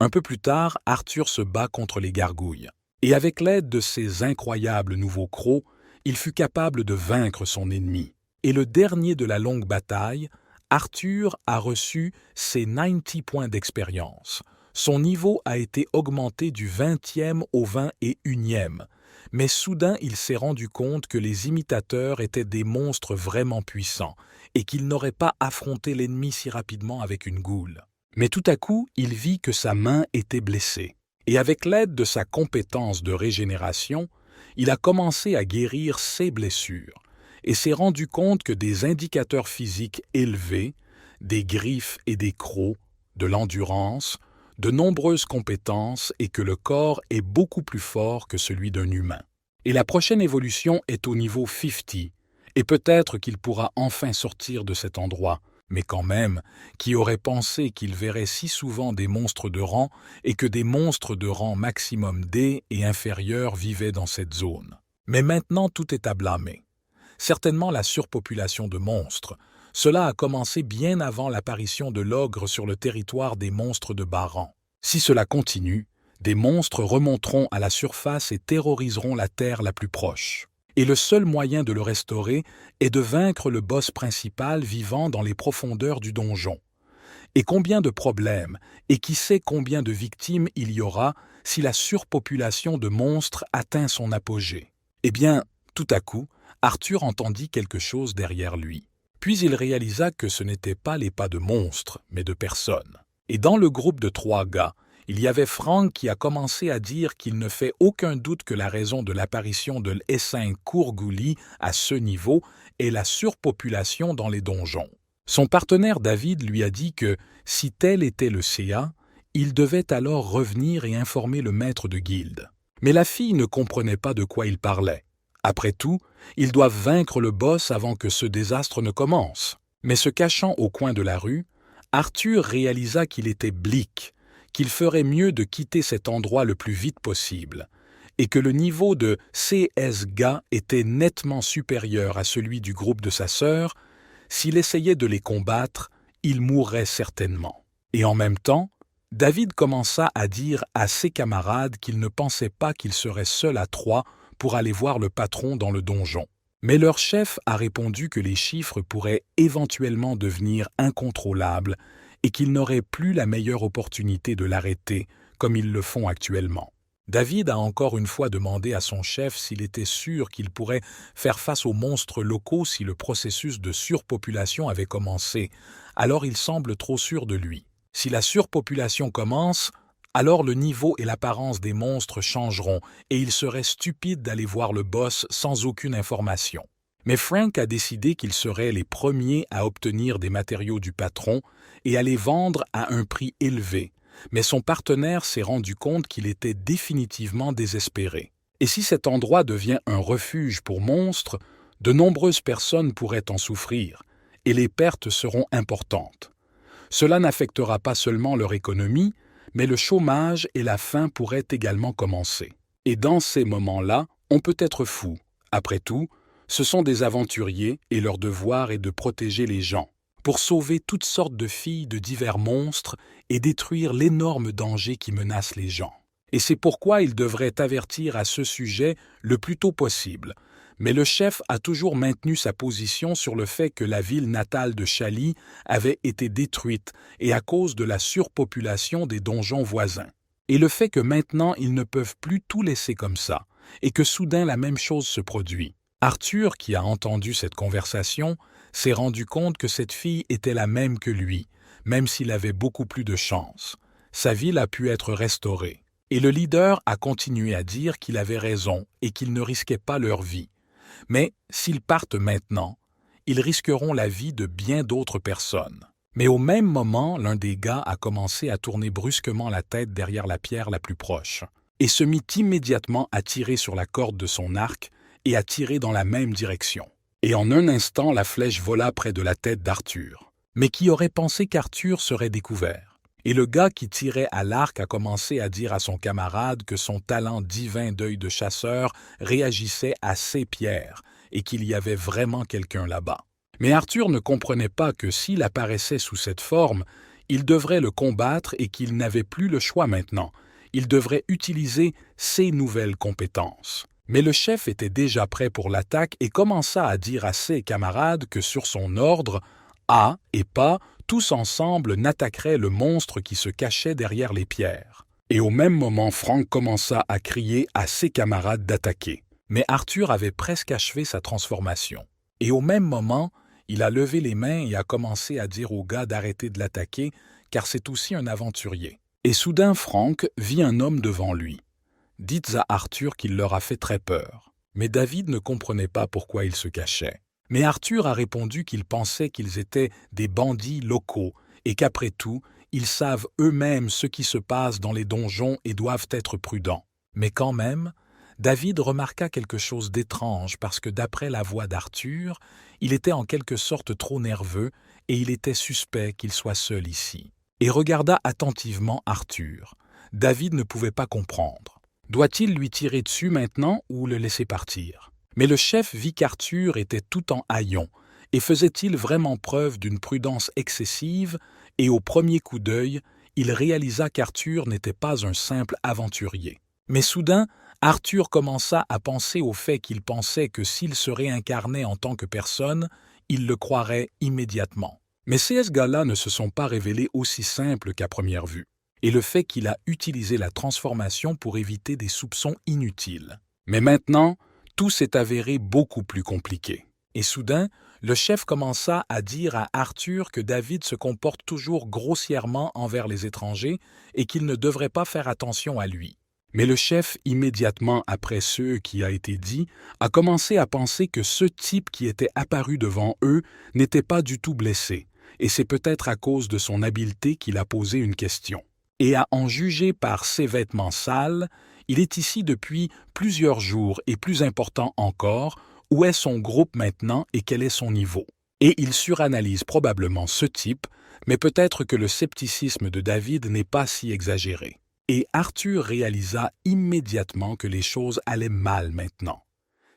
Un peu plus tard, Arthur se bat contre les gargouilles. Et avec l'aide de ses incroyables nouveaux crocs, il fut capable de vaincre son ennemi. Et le dernier de la longue bataille, Arthur a reçu ses 90 points d'expérience. Son niveau a été augmenté du 20e au 21e. Mais soudain, il s'est rendu compte que les imitateurs étaient des monstres vraiment puissants et qu'il n'aurait pas affronté l'ennemi si rapidement avec une goule. Mais tout à coup, il vit que sa main était blessée. Et avec l'aide de sa compétence de régénération, il a commencé à guérir ses blessures et s'est rendu compte que des indicateurs physiques élevés, des griffes et des crocs, de l'endurance, de nombreuses compétences et que le corps est beaucoup plus fort que celui d'un humain. Et la prochaine évolution est au niveau 50, et peut-être qu'il pourra enfin sortir de cet endroit. Mais quand même, qui aurait pensé qu'il verrait si souvent des monstres de rang et que des monstres de rang maximum D et inférieur vivaient dans cette zone. Mais maintenant tout est à blâmer. Certainement la surpopulation de monstres. Cela a commencé bien avant l'apparition de l'ogre sur le territoire des monstres de bas rang. Si cela continue, des monstres remonteront à la surface et terroriseront la terre la plus proche. Et le seul moyen de le restaurer est de vaincre le boss principal vivant dans les profondeurs du donjon. Et combien de problèmes, et qui sait combien de victimes il y aura si la surpopulation de monstres atteint son apogée. Eh bien, tout à coup, Arthur entendit quelque chose derrière lui. Puis il réalisa que ce n'étaient pas les pas de monstres, mais de personnes. Et dans le groupe de 3 gars, il y avait Frank qui a commencé à dire qu'il ne fait aucun doute que la raison de l'apparition de l'Essaim Kourgouli à ce niveau est la surpopulation dans les donjons. Son partenaire David lui a dit que, si tel était le CA, il devait alors revenir et informer le maître de guilde. Mais la fille ne comprenait pas de quoi il parlait. Après tout, ils doivent vaincre le boss avant que ce désastre ne commence. Mais se cachant au coin de la rue, Arthur réalisa qu'il était bleak, qu'il ferait mieux de quitter cet endroit le plus vite possible, et que le niveau de CSGA était nettement supérieur à celui du groupe de sa sœur. S'il essayait de les combattre, il mourrait certainement. Et en même temps, David commença à dire à ses camarades qu'il ne pensait pas qu'il serait seul à 3 pour aller voir le patron dans le donjon. Mais leur chef a répondu que les chiffres pourraient éventuellement devenir incontrôlables et qu'ils n'auraient plus la meilleure opportunité de l'arrêter, comme ils le font actuellement. David a encore une fois demandé à son chef s'il était sûr qu'il pourrait faire face aux monstres locaux si le processus de surpopulation avait commencé. Alors il semble trop sûr de lui. Si la surpopulation commence, alors le niveau et l'apparence des monstres changeront et il serait stupide d'aller voir le boss sans aucune information. Mais Frank a décidé qu'ils seraient les premiers à obtenir des matériaux du patron et à les vendre à un prix élevé, mais son partenaire s'est rendu compte qu'il était définitivement désespéré. Et si cet endroit devient un refuge pour monstres, de nombreuses personnes pourraient en souffrir, et les pertes seront importantes. Cela n'affectera pas seulement leur économie, mais le chômage et la faim pourraient également commencer. Et dans ces moments-là, on peut être fou. Après tout, ce sont des aventuriers et leur devoir est de protéger les gens, pour sauver toutes sortes de filles de divers monstres et détruire l'énorme danger qui menace les gens. Et c'est pourquoi ils devraient avertir à ce sujet le plus tôt possible. Mais le chef a toujours maintenu sa position sur le fait que la ville natale de Chali avait été détruite et à cause de la surpopulation des donjons voisins. Et le fait que maintenant ils ne peuvent plus tout laisser comme ça, et que soudain la même chose se produit. Arthur, qui a entendu cette conversation, s'est rendu compte que cette fille était la même que lui, même s'il avait beaucoup plus de chance. Sa ville a pu être restaurée. Et le leader a continué à dire qu'il avait raison et qu'ils ne risquaient pas leur vie. Mais s'ils partent maintenant, ils risqueront la vie de bien d'autres personnes. Mais au même moment, l'un des gars a commencé à tourner brusquement la tête derrière la pierre la plus proche et se mit immédiatement à tirer sur la corde de son arc et à tirer dans la même direction. Et en un instant, la flèche vola près de la tête d'Arthur. Mais qui aurait pensé qu'Arthur serait découvert? Et le gars qui tirait à l'arc a commencé à dire à son camarade que son talent divin d'œil de chasseur réagissait à ces pierres et qu'il y avait vraiment quelqu'un là-bas. Mais Arthur ne comprenait pas que s'il apparaissait sous cette forme, il devrait le combattre et qu'il n'avait plus le choix maintenant. Il devrait utiliser ses nouvelles compétences. Mais le chef était déjà prêt pour l'attaque et commença à dire à ses camarades que sur son ordre, A et Pa, tous ensemble n'attaqueraient le monstre qui se cachait derrière les pierres. Et au même moment, Frank commença à crier à ses camarades d'attaquer. Mais Arthur avait presque achevé sa transformation. Et au même moment, il a levé les mains et a commencé à dire au gars d'arrêter de l'attaquer, car c'est aussi un aventurier. Et soudain, Frank vit un homme devant lui. Dites à Arthur qu'il leur a fait très peur. Mais David ne comprenait pas pourquoi il se cachait. Mais Arthur a répondu qu'il pensait qu'ils étaient des bandits locaux et qu'après tout, ils savent eux-mêmes ce qui se passe dans les donjons et doivent être prudents. Mais quand même, David remarqua quelque chose d'étrange parce que d'après la voix d'Arthur, il était en quelque sorte trop nerveux et il était suspect qu'il soit seul ici. Et regarda attentivement Arthur. David ne pouvait pas comprendre. Doit-il lui tirer dessus maintenant ou le laisser partir? Mais le chef vit qu'Arthur était tout en haillons, et faisait-il vraiment preuve d'une prudence excessive, et au premier coup d'œil, il réalisa qu'Arthur n'était pas un simple aventurier. Mais soudain, Arthur commença à penser au fait qu'il pensait que s'il se réincarnait en tant que personne, il le croirait immédiatement. Mais ces gars-là ne se sont pas révélés aussi simples qu'à première vue, et le fait qu'il a utilisé la transformation pour éviter des soupçons inutiles. Mais maintenant, tout s'est avéré beaucoup plus compliqué. Et soudain, le chef commença à dire à Arthur que David se comporte toujours grossièrement envers les étrangers et qu'il ne devrait pas faire attention à lui. Mais le chef, immédiatement après ce qui a été dit, a commencé à penser que ce type qui était apparu devant eux n'était pas du tout blessé, et c'est peut-être à cause de son habileté qu'il a posé une question. Et à en juger par ses vêtements sales, il est ici depuis plusieurs jours et plus important encore, où est son groupe maintenant et quel est son niveau. Et il suranalyse probablement ce type, mais peut-être que le scepticisme de David n'est pas si exagéré. Et Arthur réalisa immédiatement que les choses allaient mal maintenant.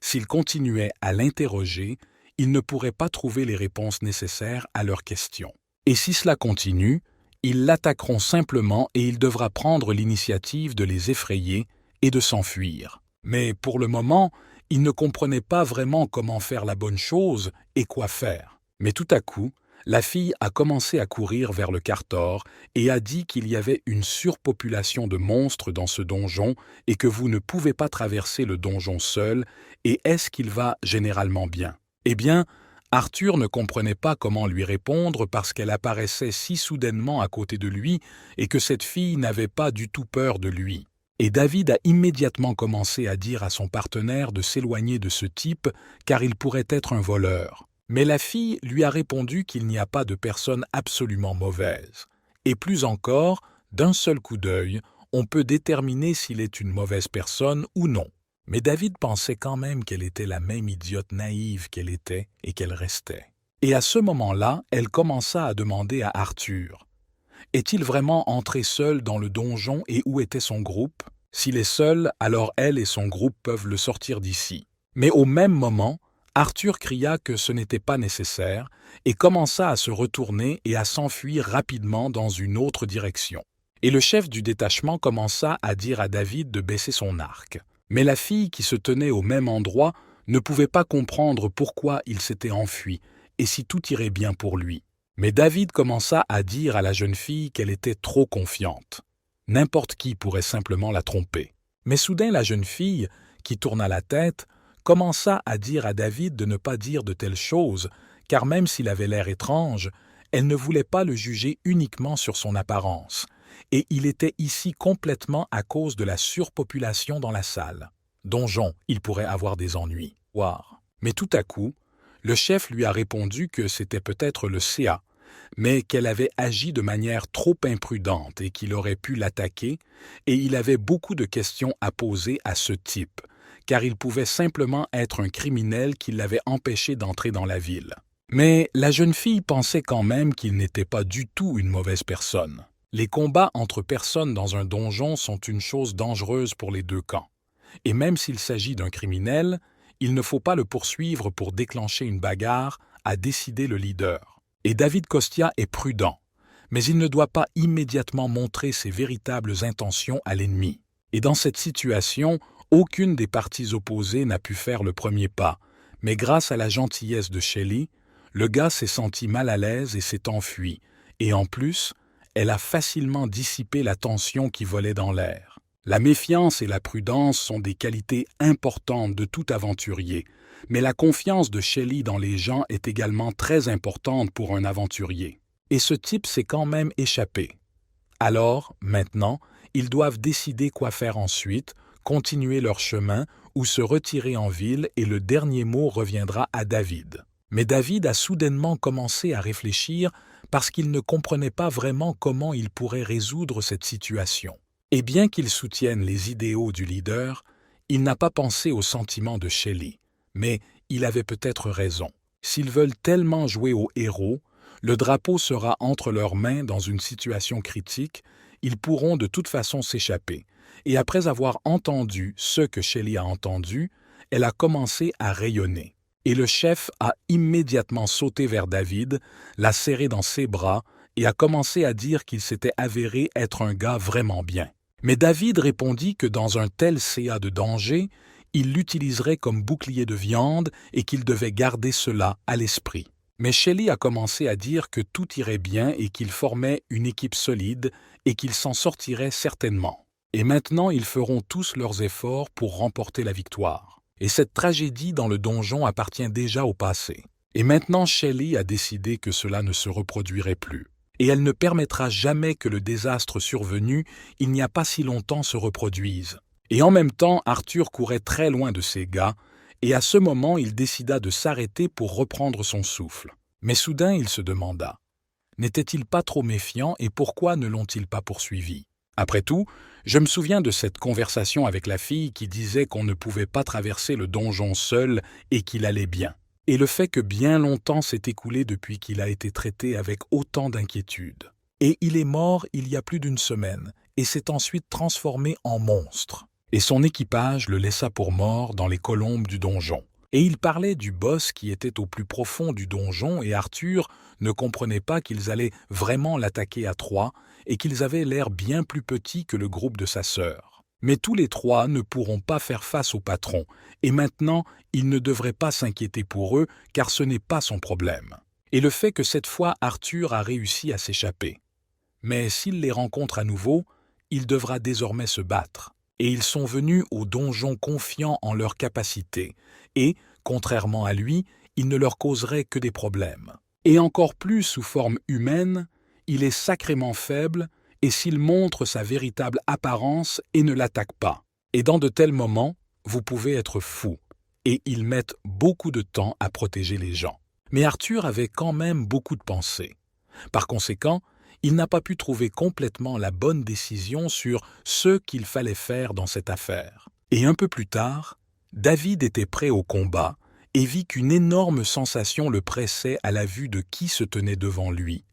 S'il continuait à l'interroger, il ne pourrait pas trouver les réponses nécessaires à leurs questions. Et si cela continue, ils l'attaqueront simplement et il devra prendre l'initiative de les effrayer et de s'enfuir. Mais pour le moment, il ne comprenait pas vraiment comment faire la bonne chose et quoi faire. Mais tout à coup, la fille a commencé à courir vers le Cartor et a dit qu'il y avait une surpopulation de monstres dans ce donjon et que vous ne pouvez pas traverser le donjon seul, et est-ce qu'il va généralement bien? Eh bien, Arthur ne comprenait pas comment lui répondre parce qu'elle apparaissait si soudainement à côté de lui et que cette fille n'avait pas du tout peur de lui. Et David a immédiatement commencé à dire à son partenaire de s'éloigner de ce type car il pourrait être un voleur. Mais la fille lui a répondu qu'il n'y a pas de personne absolument mauvaise. Et plus encore, d'un seul coup d'œil, on peut déterminer s'il est une mauvaise personne ou non. Mais David pensait quand même qu'elle était la même idiote naïve qu'elle était et qu'elle restait. Et à ce moment-là, elle commença à demander à Arthur « Est-il vraiment entré seul dans le donjon et où était son groupe? S'il est seul, alors elle et son groupe peuvent le sortir d'ici. » Mais au même moment, Arthur cria que ce n'était pas nécessaire et commença à se retourner et à s'enfuir rapidement dans une autre direction. Et le chef du détachement commença à dire à David de baisser son arc. Mais la fille qui se tenait au même endroit ne pouvait pas comprendre pourquoi il s'était enfui et si tout irait bien pour lui. Mais David commença à dire à la jeune fille qu'elle était trop confiante. N'importe qui pourrait simplement la tromper. Mais soudain la jeune fille, qui tourna la tête, commença à dire à David de ne pas dire de telles choses, car même s'il avait l'air étrange, elle ne voulait pas le juger uniquement sur son apparence, et il était ici complètement à cause de la surpopulation dans la salle. Donjon, il pourrait avoir des ennuis. Voir. Mais tout à coup, le chef lui a répondu que c'était peut-être le CA, mais qu'elle avait agi de manière trop imprudente et qu'il aurait pu l'attaquer, et il avait beaucoup de questions à poser à ce type, car il pouvait simplement être un criminel qui l'avait empêché d'entrer dans la ville. Mais la jeune fille pensait quand même qu'il n'était pas du tout une mauvaise personne. Les combats entre personnes dans un donjon sont une chose dangereuse pour les deux camps. Et même s'il s'agit d'un criminel, il ne faut pas le poursuivre pour déclencher une bagarre, a décidé le leader. Et David Costia est prudent, mais il ne doit pas immédiatement montrer ses véritables intentions à l'ennemi. Et dans cette situation, aucune des parties opposées n'a pu faire le premier pas, mais grâce à la gentillesse de Shelley, le gars s'est senti mal à l'aise et s'est enfui, et en plus, elle a facilement dissipé la tension qui volait dans l'air. La méfiance et la prudence sont des qualités importantes de tout aventurier, mais la confiance de Shelley dans les gens est également très importante pour un aventurier. Et ce type s'est quand même échappé. Alors, maintenant, ils doivent décider quoi faire ensuite, continuer leur chemin ou se retirer en ville, et le dernier mot reviendra à David. Mais David a soudainement commencé à réfléchir parce qu'il ne comprenait pas vraiment comment il pourrait résoudre cette situation. Et bien qu'il soutienne les idéaux du leader, il n'a pas pensé aux sentiments de Shelley. Mais il avait peut-être raison. S'ils veulent tellement jouer au héros, le drapeau sera entre leurs mains dans une situation critique, ils pourront de toute façon s'échapper. Et après avoir entendu ce que Shelley a entendu, elle a commencé à rayonner. Et le chef a immédiatement sauté vers David, l'a serré dans ses bras et a commencé à dire qu'il s'était avéré être un gars vraiment bien. Mais David répondit que dans un tel CA de danger, il l'utiliserait comme bouclier de viande et qu'il devait garder cela à l'esprit. Mais Shelley a commencé à dire que tout irait bien et qu'ils formaient une équipe solide et qu'ils s'en sortiraient certainement. Et maintenant, ils feront tous leurs efforts pour remporter la victoire. Et cette tragédie dans le donjon appartient déjà au passé. Et maintenant, Shelley a décidé que cela ne se reproduirait plus. Et elle ne permettra jamais que le désastre survenu il n'y a pas si longtemps se reproduise. Et en même temps, Arthur courait très loin de ses gars, et à ce moment, il décida de s'arrêter pour reprendre son souffle. Mais soudain, il se demanda, n'était-il pas trop méfiant et pourquoi ne l'ont-ils pas poursuivi? Après tout, je me souviens de cette conversation avec la fille qui disait qu'on ne pouvait pas traverser le donjon seul et qu'il allait bien. Et le fait que bien longtemps s'est écoulé depuis qu'il a été traité avec autant d'inquiétude. Et il est mort il y a plus d'une semaine, et s'est ensuite transformé en monstre. Et son équipage le laissa pour mort dans les colombes du donjon. Et il parlait du boss qui était au plus profond du donjon, et Arthur ne comprenait pas qu'ils allaient vraiment l'attaquer à trois, et qu'ils avaient l'air bien plus petits que le groupe de sa sœur. Mais tous les trois ne pourront pas faire face au patron, et maintenant, il ne devrait pas s'inquiéter pour eux, car ce n'est pas son problème. Et le fait que cette fois Arthur a réussi à s'échapper. Mais s'il les rencontre à nouveau, il devra désormais se battre. Et ils sont venus au donjon confiants en leur capacité, et, contrairement à lui, il ne leur causerait que des problèmes. Et encore plus sous forme humaine, il est sacrément faible, et s'il montre sa véritable apparence et ne l'attaque pas. Et dans de tels moments, vous pouvez être fou, et ils mettent beaucoup de temps à protéger les gens. Mais Arthur avait quand même beaucoup de pensées. Par conséquent, il n'a pas pu trouver complètement la bonne décision sur ce qu'il fallait faire dans cette affaire. Et un peu plus tard, David était prêt au combat et vit qu'une énorme sensation le pressait à la vue de qui se tenait devant lui,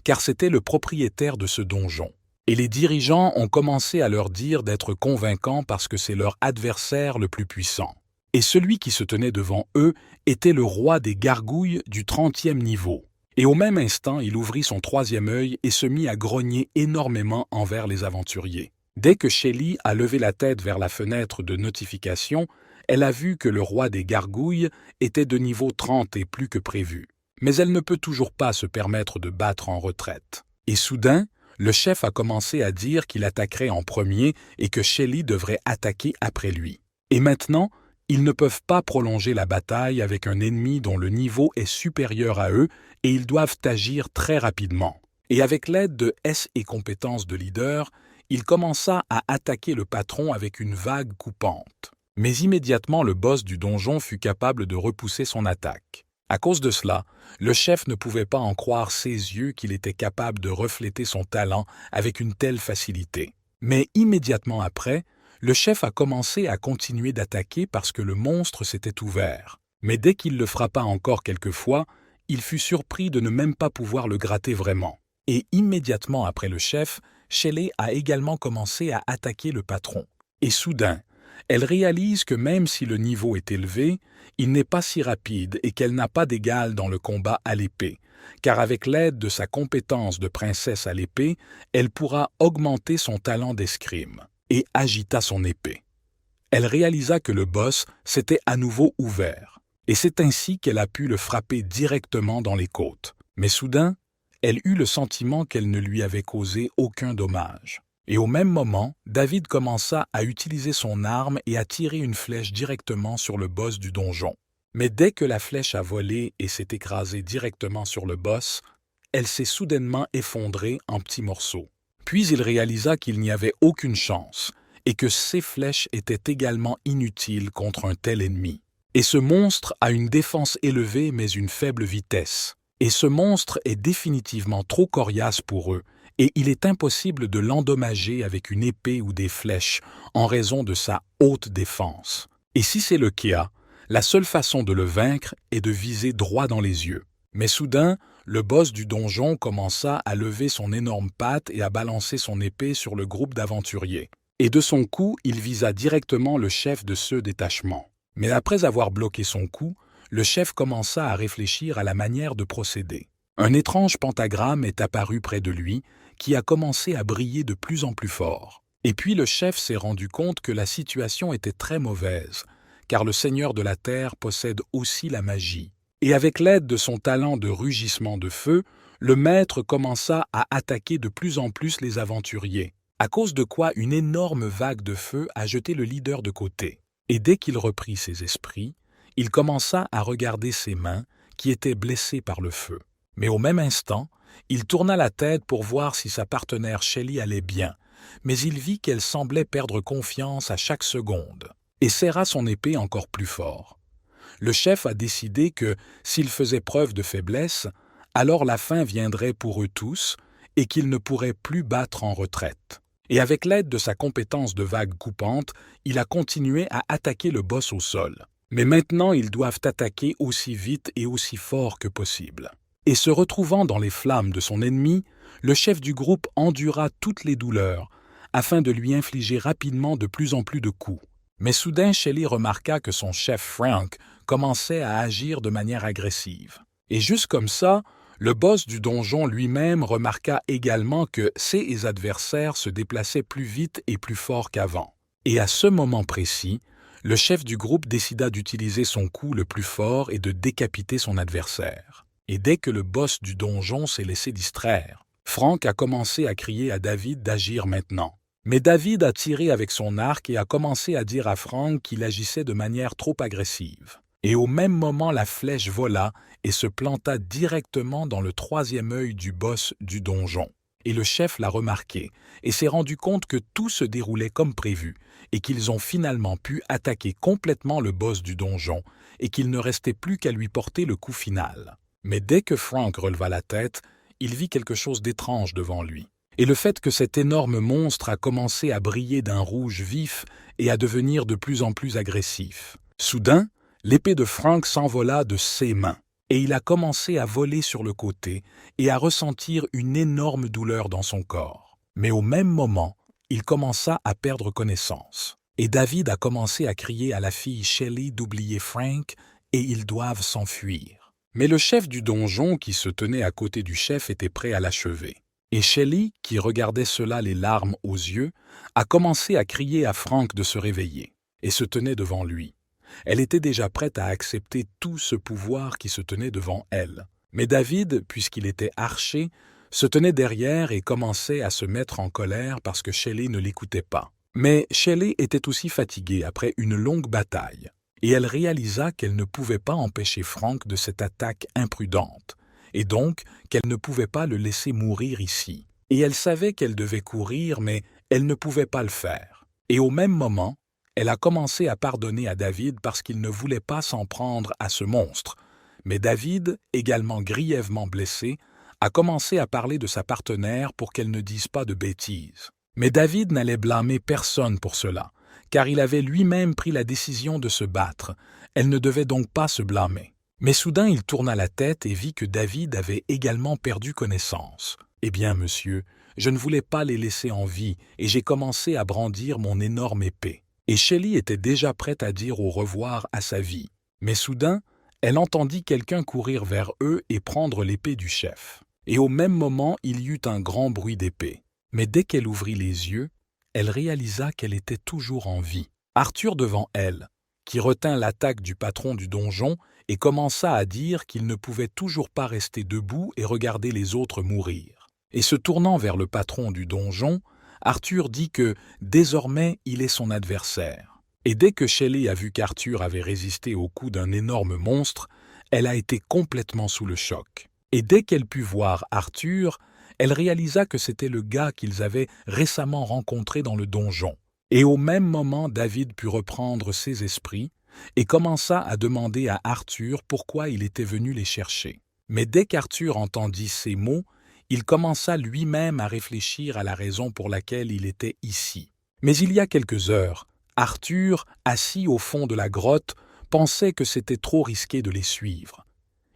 car c'était le propriétaire de ce donjon. Et les dirigeants ont commencé à leur dire d'être convaincants parce que c'est leur adversaire le plus puissant. Et celui qui se tenait devant eux était le roi des gargouilles du 30e niveau. Et au même instant, il ouvrit son 3e œil et se mit à grogner énormément envers les aventuriers. Dès que Shelley a levé la tête vers la fenêtre de notification, elle a vu que le roi des gargouilles était de niveau 30 et plus que prévu. Mais elle ne peut toujours pas se permettre de battre en retraite. Et soudain, le chef a commencé à dire qu'il attaquerait en premier et que Shelley devrait attaquer après lui. Et maintenant, ils ne peuvent pas prolonger la bataille avec un ennemi dont le niveau est supérieur à eux et ils doivent agir très rapidement. Et avec l'aide de S et compétences de leader, il commença à attaquer le patron avec une vague coupante. Mais immédiatement le boss du donjon fut capable de repousser son attaque. À cause de cela, le chef ne pouvait pas en croire ses yeux qu'il était capable de refléter son talent avec une telle facilité. Mais immédiatement après, le chef a commencé à continuer d'attaquer parce que le monstre s'était ouvert. Mais dès qu'il le frappa encore quelques fois, il fut surpris de ne même pas pouvoir le gratter vraiment. Et immédiatement après le chef, Shelley a également commencé à attaquer le patron. Et soudain, Elle réalise que même si le niveau est élevé, il n'est pas si rapide et qu'elle n'a pas d'égal dans le combat à l'épée, car avec l'aide de sa compétence de princesse à l'épée, elle pourra augmenter son talent d'escrime, et agita son épée. Elle réalisa que le boss s'était à nouveau ouvert, et c'est ainsi qu'elle a pu le frapper directement dans les côtes. Mais soudain, elle eut le sentiment qu'elle ne lui avait causé aucun dommage. Et au même moment, David commença à utiliser son arme et à tirer une flèche directement sur le boss du donjon. Mais dès que la flèche a volé et s'est écrasée directement sur le boss, elle s'est soudainement effondrée en petits morceaux. Puis il réalisa qu'il n'y avait aucune chance, et que ses flèches étaient également inutiles contre un tel ennemi. Et ce monstre a une défense élevée mais une faible vitesse. Et ce monstre est définitivement trop coriace pour eux, et il est impossible de l'endommager avec une épée ou des flèches en raison de sa haute défense. Et si c'est le cas, la seule façon de le vaincre est de viser droit dans les yeux. Mais soudain, le boss du donjon commença à lever son énorme patte et à balancer son épée sur le groupe d'aventuriers. Et de son coup, il visa directement le chef de ce détachement. Mais après avoir bloqué son coup, le chef commença à réfléchir à la manière de procéder. Un étrange pentagramme est apparu près de lui, qui a commencé à briller de plus en plus fort. Et puis le chef s'est rendu compte que la situation était très mauvaise, car le Seigneur de la Terre possède aussi la magie. Et avec l'aide de son talent de rugissement de feu, le maître commença à attaquer de plus en plus les aventuriers, à cause de quoi une énorme vague de feu a jeté le leader de côté. Et dès qu'il reprit ses esprits, il commença à regarder ses mains, qui étaient blessées par le feu. Mais au même instant, il tourna la tête pour voir si sa partenaire Shelly allait bien, mais il vit qu'elle semblait perdre confiance à chaque seconde, et serra son épée encore plus fort. Le chef a décidé que, s'il faisait preuve de faiblesse, alors la fin viendrait pour eux tous, et qu'ils ne pourraient plus battre en retraite. Et avec l'aide de sa compétence de vague coupante, il a continué à attaquer le boss au sol. Mais maintenant, ils doivent attaquer aussi vite et aussi fort que possible. Et se retrouvant dans les flammes de son ennemi, le chef du groupe endura toutes les douleurs, afin de lui infliger rapidement de plus en plus de coups. Mais soudain, Shelly remarqua que son chef Frank commençait à agir de manière agressive. Et juste comme ça, le boss du donjon lui-même remarqua également que ses adversaires se déplaçaient plus vite et plus fort qu'avant. Et à ce moment précis, le chef du groupe décida d'utiliser son coup le plus fort et de décapiter son adversaire. Et dès que le boss du donjon s'est laissé distraire, Frank a commencé à crier à David d'agir maintenant. Mais David a tiré avec son arc et a commencé à dire à Frank qu'il agissait de manière trop agressive. Et au même moment, la flèche vola et se planta directement dans le troisième œil du boss du donjon. Et le chef l'a remarqué et s'est rendu compte que tout se déroulait comme prévu et qu'ils ont finalement pu attaquer complètement le boss du donjon et qu'il ne restait plus qu'à lui porter le coup final. Mais dès que Frank releva la tête, il vit quelque chose d'étrange devant lui. Et le fait que cet énorme monstre a commencé à briller d'un rouge vif et à devenir de plus en plus agressif. Soudain, l'épée de Frank s'envola de ses mains, et il a commencé à voler sur le côté et à ressentir une énorme douleur dans son corps. Mais au même moment, il commença à perdre connaissance. Et David a commencé à crier à la fille Shelly d'oublier Frank et ils doivent s'enfuir. Mais le chef du donjon qui se tenait à côté du chef était prêt à l'achever. Et Shelly, qui regardait cela les larmes aux yeux, a commencé à crier à Frank de se réveiller, et se tenait devant lui. Elle était déjà prête à accepter tout ce pouvoir qui se tenait devant elle. Mais David, puisqu'il était archer, se tenait derrière et commençait à se mettre en colère parce que Shelly ne l'écoutait pas. Mais Shelly était aussi fatiguée après une longue bataille, et elle réalisa qu'elle ne pouvait pas empêcher Frank de cette attaque imprudente, et donc qu'elle ne pouvait pas le laisser mourir ici. Et elle savait qu'elle devait courir, mais elle ne pouvait pas le faire. Et au même moment, elle a commencé à pardonner à David parce qu'il ne voulait pas s'en prendre à ce monstre. Mais David, également grièvement blessé, a commencé à parler de sa partenaire pour qu'elle ne dise pas de bêtises. Mais David n'allait blâmer personne pour cela, car il avait lui-même pris la décision de se battre. Elle ne devait donc pas se blâmer. Mais soudain, il tourna la tête et vit que David avait également perdu connaissance. « Eh bien, monsieur, je ne voulais pas les laisser en vie et j'ai commencé à brandir mon énorme épée. et Shelley était déjà prête à dire au revoir à sa vie. Mais soudain, elle entendit quelqu'un courir vers eux et prendre l'épée du chef. Et au même moment, il y eut un grand bruit d'épée. Mais dès qu'elle ouvrit les yeux, elle réalisa qu'elle était toujours en vie. Arthur devant elle, qui retint l'attaque du patron du donjon et commença à dire qu'il ne pouvait toujours pas rester debout et regarder les autres mourir. Et se tournant vers le patron du donjon, Arthur dit que, désormais, il est son adversaire. Et dès que Shelley a vu qu'Arthur avait résisté au coup d'un énorme monstre, elle a été complètement sous le choc. Et dès qu'elle put voir Arthur, elle réalisa que c'était le gars qu'ils avaient récemment rencontré dans le donjon. Et au même moment, David put reprendre ses esprits et commença à demander à Arthur pourquoi il était venu les chercher. Mais dès qu'Arthur entendit ces mots, il commença lui-même à réfléchir à la raison pour laquelle il était ici. Mais il y a quelques heures, Arthur, assis au fond de la grotte, pensait que c'était trop risqué de les suivre.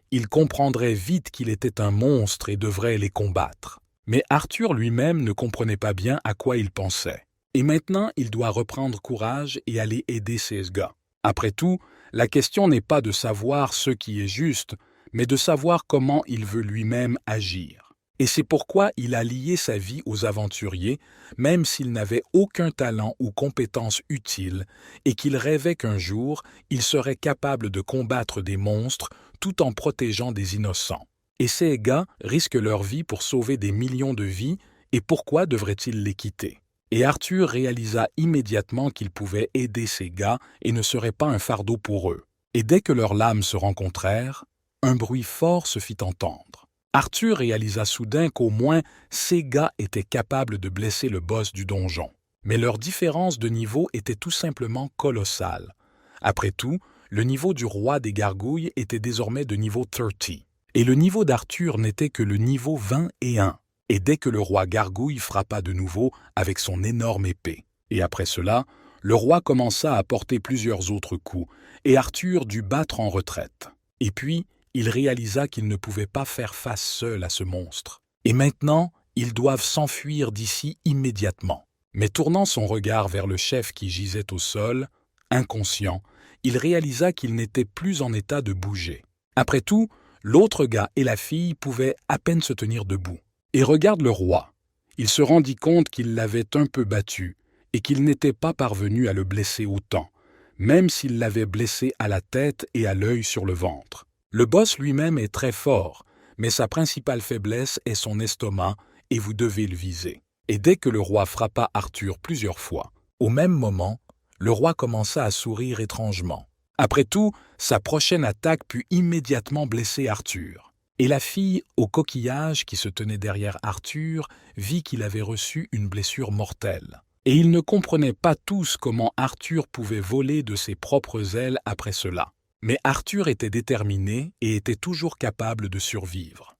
Il comprendrait vite qu'il était un monstre et devrait les combattre. Mais Arthur lui-même ne comprenait pas bien à quoi il pensait. Et maintenant, il doit reprendre courage et aller aider ces gars. Après tout, la question n'est pas de savoir ce qui est juste, mais de savoir comment il veut lui-même agir. Et c'est pourquoi il a lié sa vie aux aventuriers, même s'il n'avait aucun talent ou compétence utile, et qu'il rêvait qu'un jour, il serait capable de combattre des monstres tout en protégeant des innocents. Et ces gars risquent leur vie pour sauver des millions de vies, et pourquoi devraient-ils les quitter? Et Arthur réalisa immédiatement qu'il pouvait aider ces gars et ne serait pas un fardeau pour eux. Et dès que leurs lames se rencontrèrent, un bruit fort se fit entendre. Arthur réalisa soudain qu'au moins ces gars étaient capables de blesser le boss du donjon. Mais leur différence de niveau était tout simplement colossale. Après tout, le niveau du roi des gargouilles était désormais de niveau 30, et le niveau d'Arthur n'était que le niveau 21. Et dès que le roi gargouille frappa de nouveau avec son énorme épée. Et après cela, le roi commença à porter plusieurs autres coups, et Arthur dut battre en retraite. Et puis, il réalisa qu'il ne pouvait pas faire face seul à ce monstre. Et maintenant, ils doivent s'enfuir d'ici immédiatement. Mais tournant son regard vers le chef qui gisait au sol, inconscient, il réalisa qu'il n'était plus en état de bouger. Après tout, l'autre gars et la fille pouvaient à peine se tenir debout. Et regarde le roi. Il se rendit compte qu'il l'avait un peu battu et qu'il n'était pas parvenu à le blesser autant, même s'il l'avait blessé à la tête et à l'œil sur le ventre. Le boss lui-même est très fort, mais sa principale faiblesse est son estomac et vous devez le viser. Et dès que le roi frappa Arthur plusieurs fois, au même moment, le roi commença à sourire étrangement. Après tout, sa prochaine attaque put immédiatement blesser Arthur. Et la fille au coquillage qui se tenait derrière Arthur vit qu'il avait reçu une blessure mortelle. Et ils ne comprenaient pas tous comment Arthur pouvait voler de ses propres ailes après cela. Mais Arthur était déterminé et était toujours capable de survivre.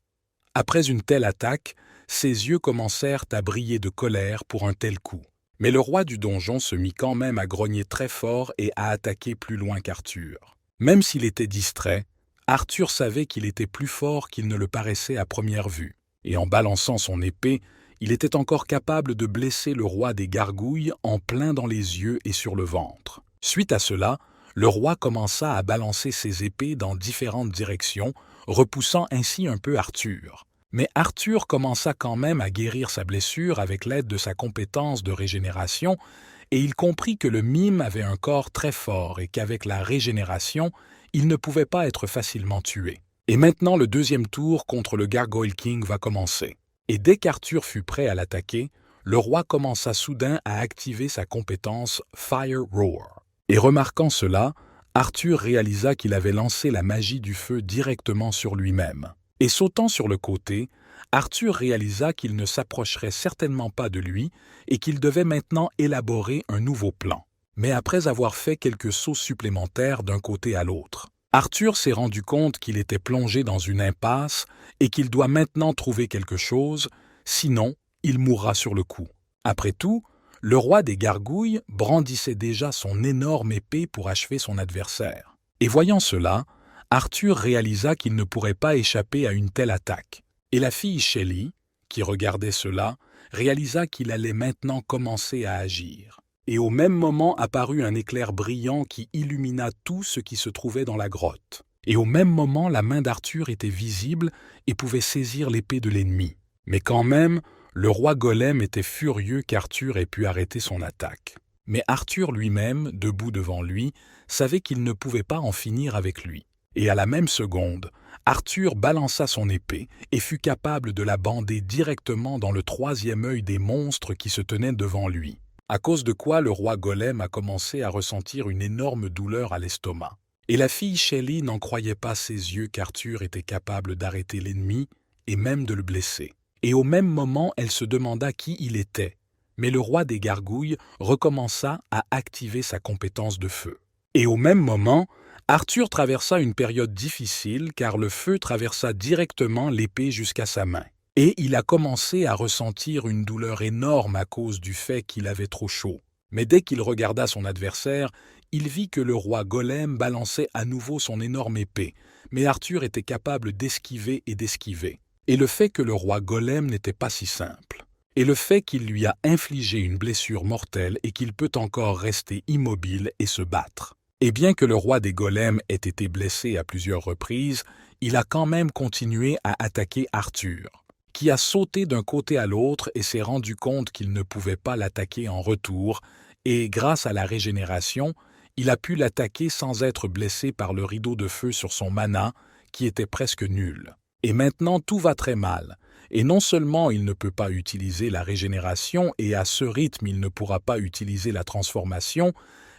Après une telle attaque, ses yeux commencèrent à briller de colère pour un tel coup. Mais le roi du donjon se mit quand même à grogner très fort et à attaquer plus loin qu'Arthur. Même s'il était distrait, Arthur savait qu'il était plus fort qu'il ne le paraissait à première vue, et en balançant son épée, il était encore capable de blesser le roi des gargouilles en plein dans les yeux et sur le ventre. Suite à cela, le roi commença à balancer ses épées dans différentes directions, repoussant ainsi un peu Arthur. Mais Arthur commença quand même à guérir sa blessure avec l'aide de sa compétence de régénération, et il comprit que le mime avait un corps très fort et qu'avec la régénération, il ne pouvait pas être facilement tué. Et maintenant le deuxième tour contre le Gargoyle King va commencer. Et dès qu'Arthur fut prêt à l'attaquer, le roi commença soudain à activer sa compétence Fire Roar. Et remarquant cela, Arthur réalisa qu'il avait lancé la magie du feu directement sur lui-même. Et sautant sur le côté, Arthur réalisa qu'il ne s'approcherait certainement pas de lui et qu'il devait maintenant élaborer un nouveau plan. Mais après avoir fait quelques sauts supplémentaires d'un côté à l'autre, Arthur s'est rendu compte qu'il était plongé dans une impasse et qu'il doit maintenant trouver quelque chose, sinon il mourra sur le coup. Après tout, le roi des gargouilles brandissait déjà son énorme épée pour achever son adversaire. Et voyant cela, Arthur réalisa qu'il ne pourrait pas échapper à une telle attaque. Et la fille Shelley, qui regardait cela, réalisa qu'il allait maintenant commencer à agir. et au même moment apparut un éclair brillant qui illumina tout ce qui se trouvait dans la grotte. Et au même moment, la main d'Arthur était visible et pouvait saisir l'épée de l'ennemi. Mais quand même, le roi Golem était furieux qu'Arthur ait pu arrêter son attaque. Mais Arthur lui-même, debout devant lui, savait qu'il ne pouvait pas en finir avec lui. Et à la même seconde, Arthur balança son épée et fut capable de la bander directement dans le troisième œil des monstres qui se tenaient devant lui. À cause de quoi le roi Golem a commencé à ressentir une énorme douleur à l'estomac. Et la fille Shelley n'en croyait pas ses yeux qu'Arthur était capable d'arrêter l'ennemi et même de le blesser. Et au même moment, elle se demanda qui il était. Mais le roi des gargouilles recommença à activer sa compétence de feu. Et au même moment, Arthur traversa une période difficile car le feu traversa directement l'épée jusqu'à sa main. Et il a commencé à ressentir une douleur énorme à cause du fait qu'il avait trop chaud. Mais dès qu'il regarda son adversaire, il vit que le roi Golem balançait à nouveau son énorme épée, mais Arthur était capable d'esquiver et d'esquiver. Et le fait que le roi Golem n'était pas si simple. Et le fait qu'il lui a infligé une blessure mortelle et qu'il peut encore rester immobile et se battre. Et bien que le roi des golems ait été blessé à plusieurs reprises, il a quand même continué à attaquer Arthur, qui a sauté d'un côté à l'autre et s'est rendu compte qu'il ne pouvait pas l'attaquer en retour, et grâce à la régénération, il a pu l'attaquer sans être blessé par le rideau de feu sur son mana, qui était presque nul. Et maintenant tout va très mal, et non seulement il ne peut pas utiliser la régénération et à ce rythme il ne pourra pas utiliser la transformation,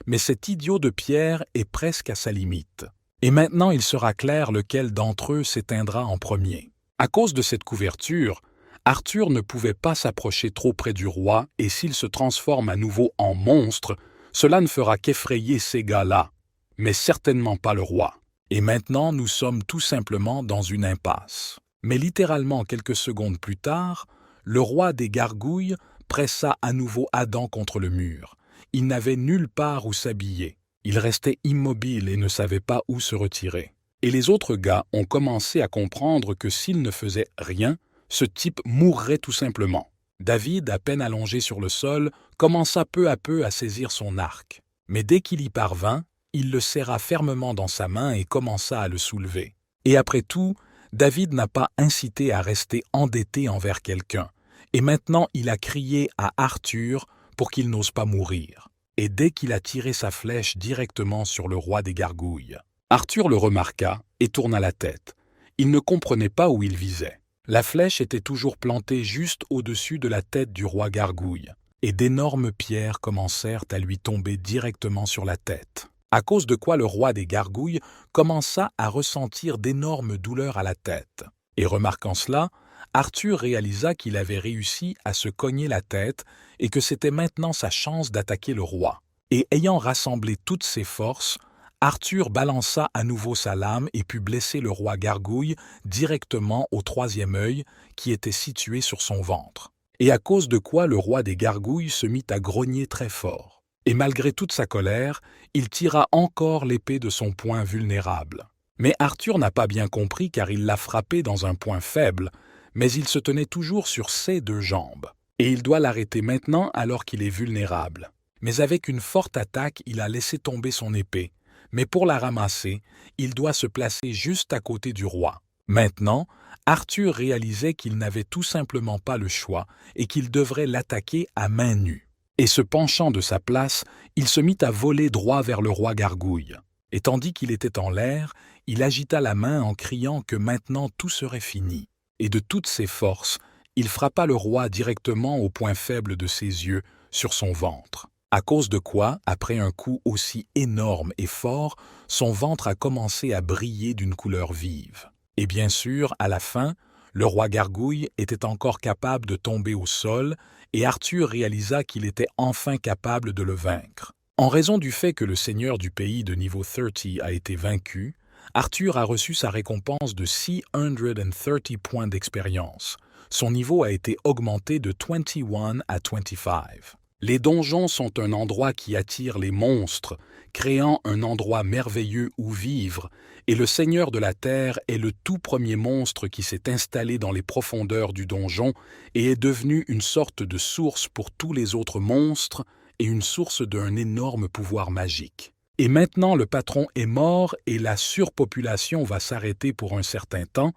mais cet idiot de pierre est presque à sa limite. Et maintenant il sera clair lequel d'entre eux s'éteindra en premier. À cause de cette couverture, Arthur ne pouvait pas s'approcher trop près du roi et s'il se transforme à nouveau en monstre, cela ne fera qu'effrayer ces gars-là, mais certainement pas le roi. Et maintenant, nous sommes tout simplement dans une impasse. Mais littéralement quelques secondes plus tard, le roi des gargouilles pressa à nouveau Adam contre le mur. Il n'avait nulle part où s'habiller. Il restait immobile et ne savait pas où se retirer. Et les autres gars ont commencé à comprendre que s'il ne faisait rien, ce type mourrait tout simplement. David, à peine allongé sur le sol, commença peu à peu à saisir son arc. Mais dès qu'il y parvint, il le serra fermement dans sa main et commença à le soulever. Et après tout, David n'a pas incité à rester endetté envers quelqu'un. Et maintenant, il a crié à Arthur pour qu'il n'ose pas mourir. Et dès qu'il a tiré sa flèche directement sur le roi des gargouilles, Arthur le remarqua et tourna la tête. Il ne comprenait pas où il visait. La flèche était toujours plantée juste au-dessus de la tête du roi gargouille, et d'énormes pierres commencèrent à lui tomber directement sur la tête. À cause de quoi le roi des gargouilles commença à ressentir d'énormes douleurs à la tête. Et remarquant cela, Arthur réalisa qu'il avait réussi à se cogner la tête et que c'était maintenant sa chance d'attaquer le roi. Et ayant rassemblé toutes ses forces, Arthur balança à nouveau sa lame et put blesser le roi gargouille directement au troisième œil qui était situé sur son ventre. Et à cause de quoi le roi des gargouilles se mit à grogner très fort. Et malgré toute sa colère, il tira encore l'épée de son poing vulnérable. Mais Arthur n'a pas bien compris car il l'a frappé dans un point faible, mais il se tenait toujours sur ses deux jambes. Et il doit l'arrêter maintenant alors qu'il est vulnérable. Mais avec une forte attaque, il a laissé tomber son épée. Mais pour la ramasser, il doit se placer juste à côté du roi. Maintenant, Arthur réalisait qu'il n'avait tout simplement pas le choix et qu'il devrait l'attaquer à main nue. Et se penchant de sa place, il se mit à voler droit vers le roi gargouille. Et tandis qu'il était en l'air, il agita la main en criant que maintenant tout serait fini. Et de toutes ses forces, il frappa le roi directement au point faible de ses yeux, sur son ventre. À cause de quoi, après un coup aussi énorme et fort, son ventre a commencé à briller d'une couleur vive. Et bien sûr, à la fin, le roi gargouille était encore capable de tomber au sol et Arthur réalisa qu'il était enfin capable de le vaincre. En raison du fait que le seigneur du pays de niveau 30 a été vaincu, Arthur a reçu sa récompense de 630 points d'expérience. Son niveau a été augmenté de 21 à 25. Les donjons sont un endroit qui attire les monstres, créant un endroit merveilleux où vivre, et le Seigneur de la Terre est le tout premier monstre qui s'est installé dans les profondeurs du donjon et est devenu une sorte de source pour tous les autres monstres et une source d'un énorme pouvoir magique. Et maintenant le patron est mort et la surpopulation va s'arrêter pour un certain temps,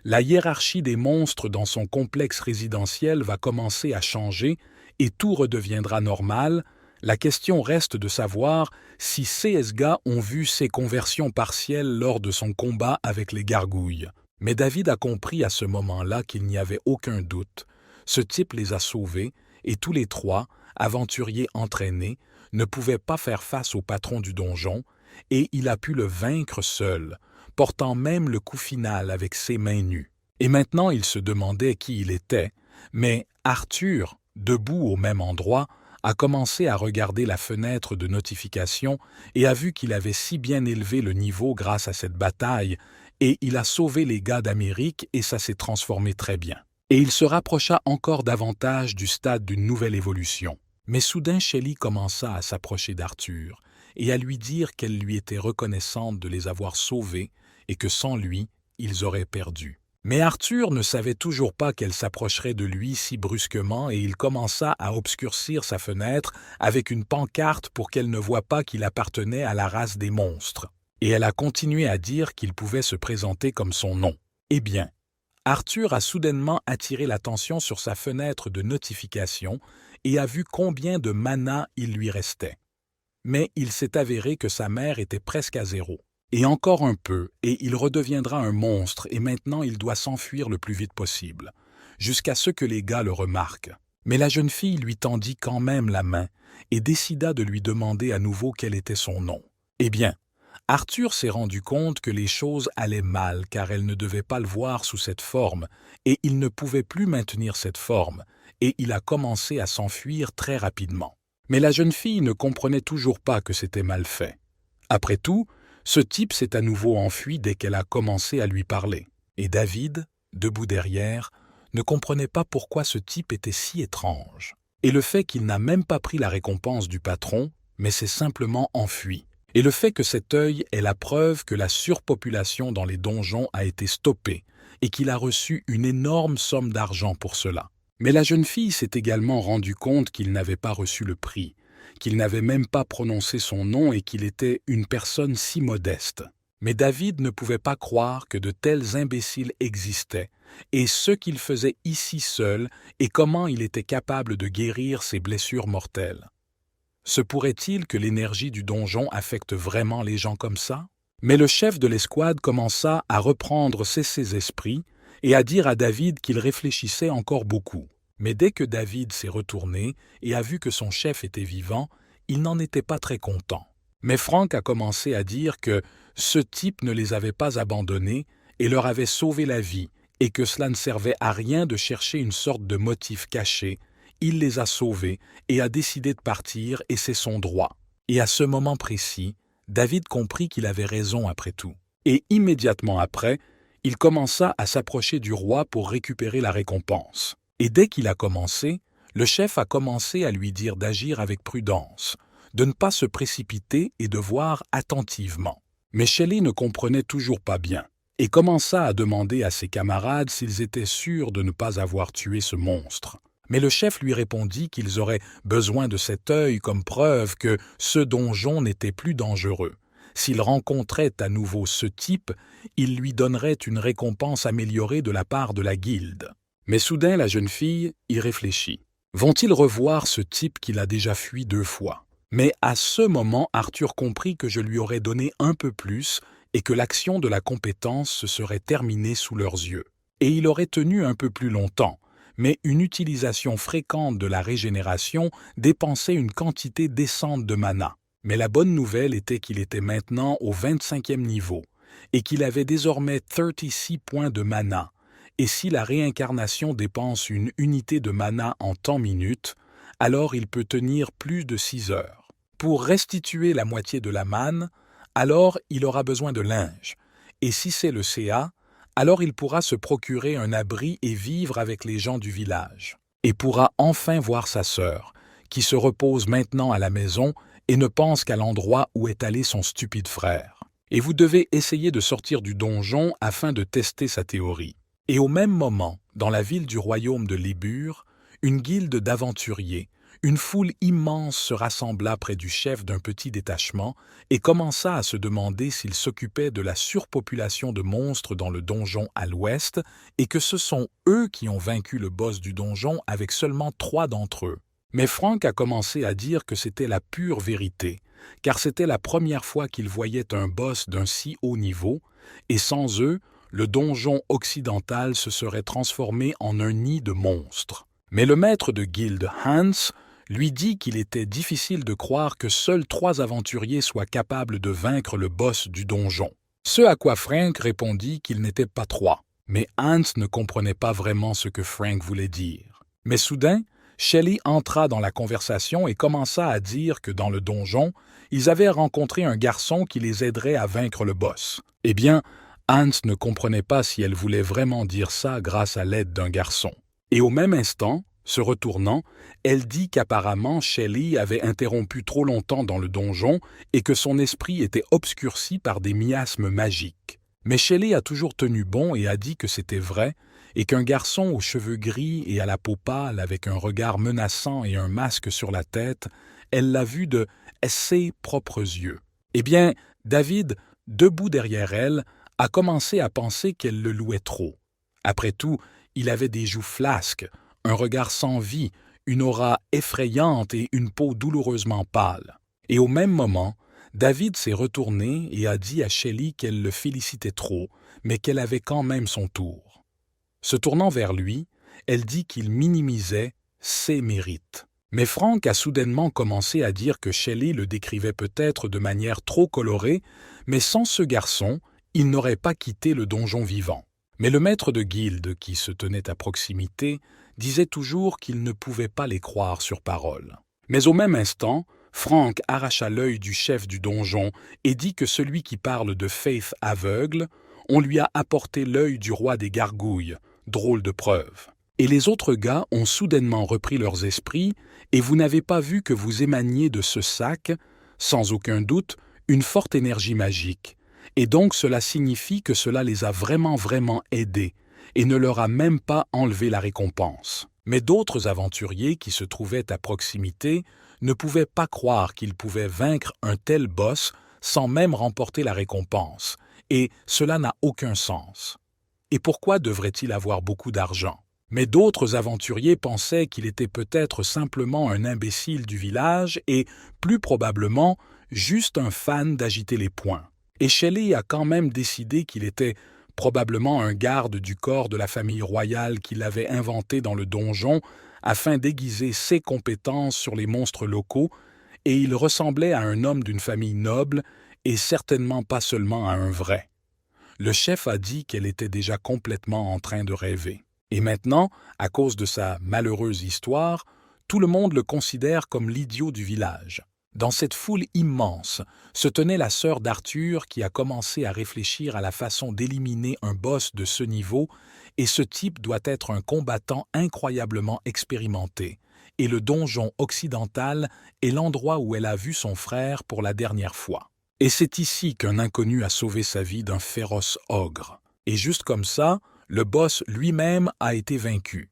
la hiérarchie des monstres dans son complexe résidentiel va commencer à changer et tout redeviendra normal. La question reste de savoir si ces gars ont vu ces conversions partielles lors de son combat avec les gargouilles. Mais David a compris à ce moment-là qu'il n'y avait aucun doute. Ce type les a sauvés et tous les trois, aventuriers entraînés, ne pouvaient pas faire face au patron du donjon et il a pu le vaincre seul, portant même le coup final avec ses mains nues. Et maintenant il se demandait qui il était, mais Arthur, debout au même endroit, a commencé à regarder la fenêtre de notification et a vu qu'il avait si bien élevé le niveau grâce à cette bataille, et il a sauvé les gars d'Amérique et ça s'est transformé très bien. Et il se rapprocha encore davantage du stade d'une nouvelle évolution. Mais soudain Shelley commença à s'approcher d'Arthur et à lui dire qu'elle lui était reconnaissante de les avoir sauvés et que sans lui, ils auraient perdu. Mais Arthur ne savait toujours pas qu'elle s'approcherait de lui si brusquement et il commença à obscurcir sa fenêtre avec une pancarte pour qu'elle ne voie pas qu'il appartenait à la race des monstres. Et elle a continué à dire qu'il pouvait se présenter comme son nom. Eh bien, Arthur a soudainement attiré l'attention sur sa fenêtre de notification et a vu combien de mana il lui restait. Mais il s'est avéré que sa mère était presque à 0. Et encore un peu, et il redeviendra un monstre, et maintenant il doit s'enfuir le plus vite possible, jusqu'à ce que les gars le remarquent. Mais la jeune fille lui tendit quand même la main, et décida de lui demander à nouveau quel était son nom. Eh bien, Arthur s'est rendu compte que les choses allaient mal, car elle ne devait pas le voir sous cette forme, et il ne pouvait plus maintenir cette forme, et il a commencé à s'enfuir très rapidement. Mais la jeune fille ne comprenait toujours pas que c'était mal fait. Après tout, ce type s'est à nouveau enfui dès qu'elle a commencé à lui parler. Et David, debout derrière, ne comprenait pas pourquoi ce type était si étrange. Et le fait qu'il n'a même pas pris la récompense du patron, mais s'est simplement enfui. Et le fait que cet œil est la preuve que la surpopulation dans les donjons a été stoppée et qu'il a reçu une énorme somme d'argent pour cela. Mais la jeune fille s'est également rendue compte qu'il n'avait pas reçu le prix, qu'il n'avait même pas prononcé son nom et qu'il était une personne si modeste. Mais David ne pouvait pas croire que de tels imbéciles existaient, et ce qu'il faisait ici seul, et comment il était capable de guérir ses blessures mortelles. Se pourrait-il que l'énergie du donjon affecte vraiment les gens comme ça? Mais le chef de l'escouade commença à reprendre ses esprits et à dire à David qu'il réfléchissait encore beaucoup. Mais dès que David s'est retourné et a vu que son chef était vivant, il n'en était pas très content. Mais Frank a commencé à dire que ce type ne les avait pas abandonnés et leur avait sauvé la vie, et que cela ne servait à rien de chercher une sorte de motif caché. Il les a sauvés et a décidé de partir, et c'est son droit. Et à ce moment précis, David comprit qu'il avait raison après tout. Et immédiatement après, il commença à s'approcher du roi pour récupérer la récompense. Et dès qu'il a commencé, le chef a commencé à lui dire d'agir avec prudence, de ne pas se précipiter et de voir attentivement. Mais Shelley ne comprenait toujours pas bien, et commença à demander à ses camarades s'ils étaient sûrs de ne pas avoir tué ce monstre. Mais le chef lui répondit qu'ils auraient besoin de cet œil comme preuve que ce donjon n'était plus dangereux. S'il rencontrait à nouveau ce type, il lui donnerait une récompense améliorée de la part de la guilde. Mais soudain, la jeune fille y réfléchit. Vont-ils revoir ce type qu'il a déjà fui 2 fois? Mais à ce moment, Arthur comprit que je lui aurais donné un peu plus et que l'action de la compétence se serait terminée sous leurs yeux. Et il aurait tenu un peu plus longtemps, mais une utilisation fréquente de la régénération dépensait une quantité décente de mana. Mais la bonne nouvelle était qu'il était maintenant au 25e niveau et qu'il avait désormais 36 points de mana. Et si la réincarnation dépense une unité de mana en temps minutes, alors il peut tenir plus de 6 heures. Pour restituer la moitié de la manne, alors il aura besoin de linge. Et si c'est le CA, alors il pourra se procurer un abri et vivre avec les gens du village. Et pourra enfin voir sa sœur, qui se repose maintenant à la maison et ne pense qu'à l'endroit où est allé son stupide frère. Et vous devez essayer de sortir du donjon afin de tester sa théorie. Et au même moment, dans la ville du royaume de Lébure, une guilde d'aventuriers, Une foule immense se rassembla près du chef d'un petit détachement et commença à se demander s'il s'occupait de la surpopulation de monstres dans le donjon à l'ouest et que ce sont eux qui ont vaincu le boss du donjon avec seulement 3 d'entre eux. Mais Frank a commencé à dire que c'était la pure vérité, car c'était la première fois qu'il voyait un boss d'un si haut niveau, et sans eux, le donjon occidental se serait transformé en un nid de monstres. Mais le maître de guilde, Hans, lui dit qu'il était difficile de croire que seuls 3 aventuriers soient capables de vaincre le boss du donjon. Ce à quoi Frank répondit qu'il n'était pas 3. Mais Hans ne comprenait pas vraiment ce que Frank voulait dire. Mais soudain, Shelley entra dans la conversation et commença à dire que dans le donjon, ils avaient rencontré un garçon qui les aiderait à vaincre le boss. Eh bien, Hans ne comprenait pas si elle voulait vraiment dire ça grâce à l'aide d'un garçon. Et au même instant, se retournant, elle dit qu'apparemment Shelley avait interrompu trop longtemps dans le donjon et que son esprit était obscurci par des miasmes magiques. Mais Shelley a toujours tenu bon et a dit que c'était vrai et qu'un garçon aux cheveux gris et à la peau pâle avec un regard menaçant et un masque sur la tête, elle l'a vu de ses propres yeux. Eh bien, David, debout derrière elle, a commencé à penser qu'elle le louait trop. Après tout, il avait des joues flasques, un regard sans vie, une aura effrayante et une peau douloureusement pâle. Et au même moment, David s'est retourné et a dit à Shelley qu'elle le félicitait trop, mais qu'elle avait quand même son tour. Se tournant vers lui, elle dit qu'il minimisait ses mérites. Mais Frank a soudainement commencé à dire que Shelley le décrivait peut-être de manière trop colorée, mais sans ce garçon, il n'aurait pas quitté le donjon vivant. Mais le maître de guilde, qui se tenait à proximité, disait toujours qu'il ne pouvait pas les croire sur parole. Mais au même instant, Frank arracha l'œil du chef du donjon et dit que celui qui parle de Faith aveugle, on lui a apporté l'œil du roi des gargouilles, drôle de preuve. Et les autres gars ont soudainement repris leurs esprits, et vous n'avez pas vu que vous émaniez de ce sac, sans aucun doute, une forte énergie magique. Et donc cela signifie que cela les a vraiment aidés, et ne leur a même pas enlevé la récompense. Mais d'autres aventuriers qui se trouvaient à proximité ne pouvaient pas croire qu'ils pouvaient vaincre un tel boss sans même remporter la récompense, et cela n'a aucun sens. Et pourquoi devrait-il avoir beaucoup d'argent? Mais d'autres aventuriers pensaient qu'il était peut-être simplement un imbécile du village et, plus probablement, juste un fan d'agiter les poings. Et Shelley a quand même décidé qu'il était probablement un garde du corps de la famille royale qui l'avait inventé dans le donjon afin d'aiguiser ses compétences sur les monstres locaux, et il ressemblait à un homme d'une famille noble et certainement pas seulement à un vrai. Le chef a dit qu'elle était déjà complètement en train de rêver. Et maintenant, à cause de sa malheureuse histoire, tout le monde le considère comme l'idiot du village. Dans cette foule immense se tenait la sœur d'Arthur qui a commencé à réfléchir à la façon d'éliminer un boss de ce niveau, et ce type doit être un combattant incroyablement expérimenté. Et le donjon occidental est l'endroit où elle a vu son frère pour la dernière fois. Et c'est ici qu'un inconnu a sauvé sa vie d'un féroce ogre. Et juste comme ça, le boss lui-même a été vaincu.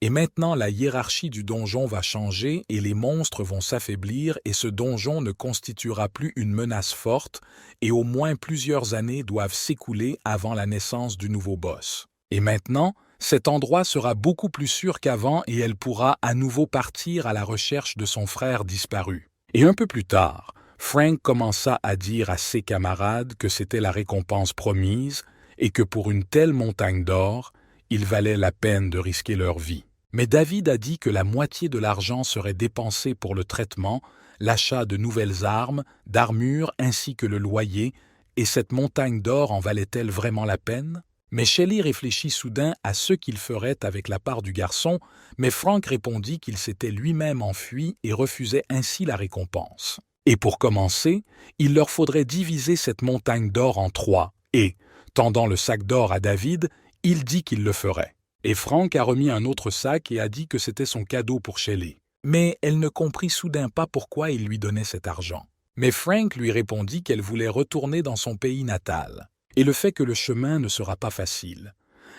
Et maintenant, la hiérarchie du donjon va changer et les monstres vont s'affaiblir et ce donjon ne constituera plus une menace forte et au moins plusieurs années doivent s'écouler avant la naissance du nouveau boss. Et maintenant, cet endroit sera beaucoup plus sûr qu'avant et elle pourra à nouveau partir à la recherche de son frère disparu. Et un peu plus tard, Frank commença à dire à ses camarades que c'était la récompense promise et que pour une telle montagne d'or, il valait la peine de risquer leur vie. Mais David a dit que la moitié de l'argent serait dépensé pour le traitement, l'achat de nouvelles armes, d'armures ainsi que le loyer, et cette montagne d'or en valait-elle vraiment la peine? Mais Shelley réfléchit soudain à ce qu'il ferait avec la part du garçon, mais Frank répondit qu'il s'était lui-même enfui et refusait ainsi la récompense. Et pour commencer, il leur faudrait diviser cette montagne d'or en 3, et, tendant le sac d'or à David, il dit qu'il le ferait. Et Frank a remis un autre sac et a dit que c'était son cadeau pour Shelley. Mais elle ne comprit soudain pas pourquoi il lui donnait cet argent. Mais Frank lui répondit qu'elle voulait retourner dans son pays natal, et le fait que le chemin ne sera pas facile.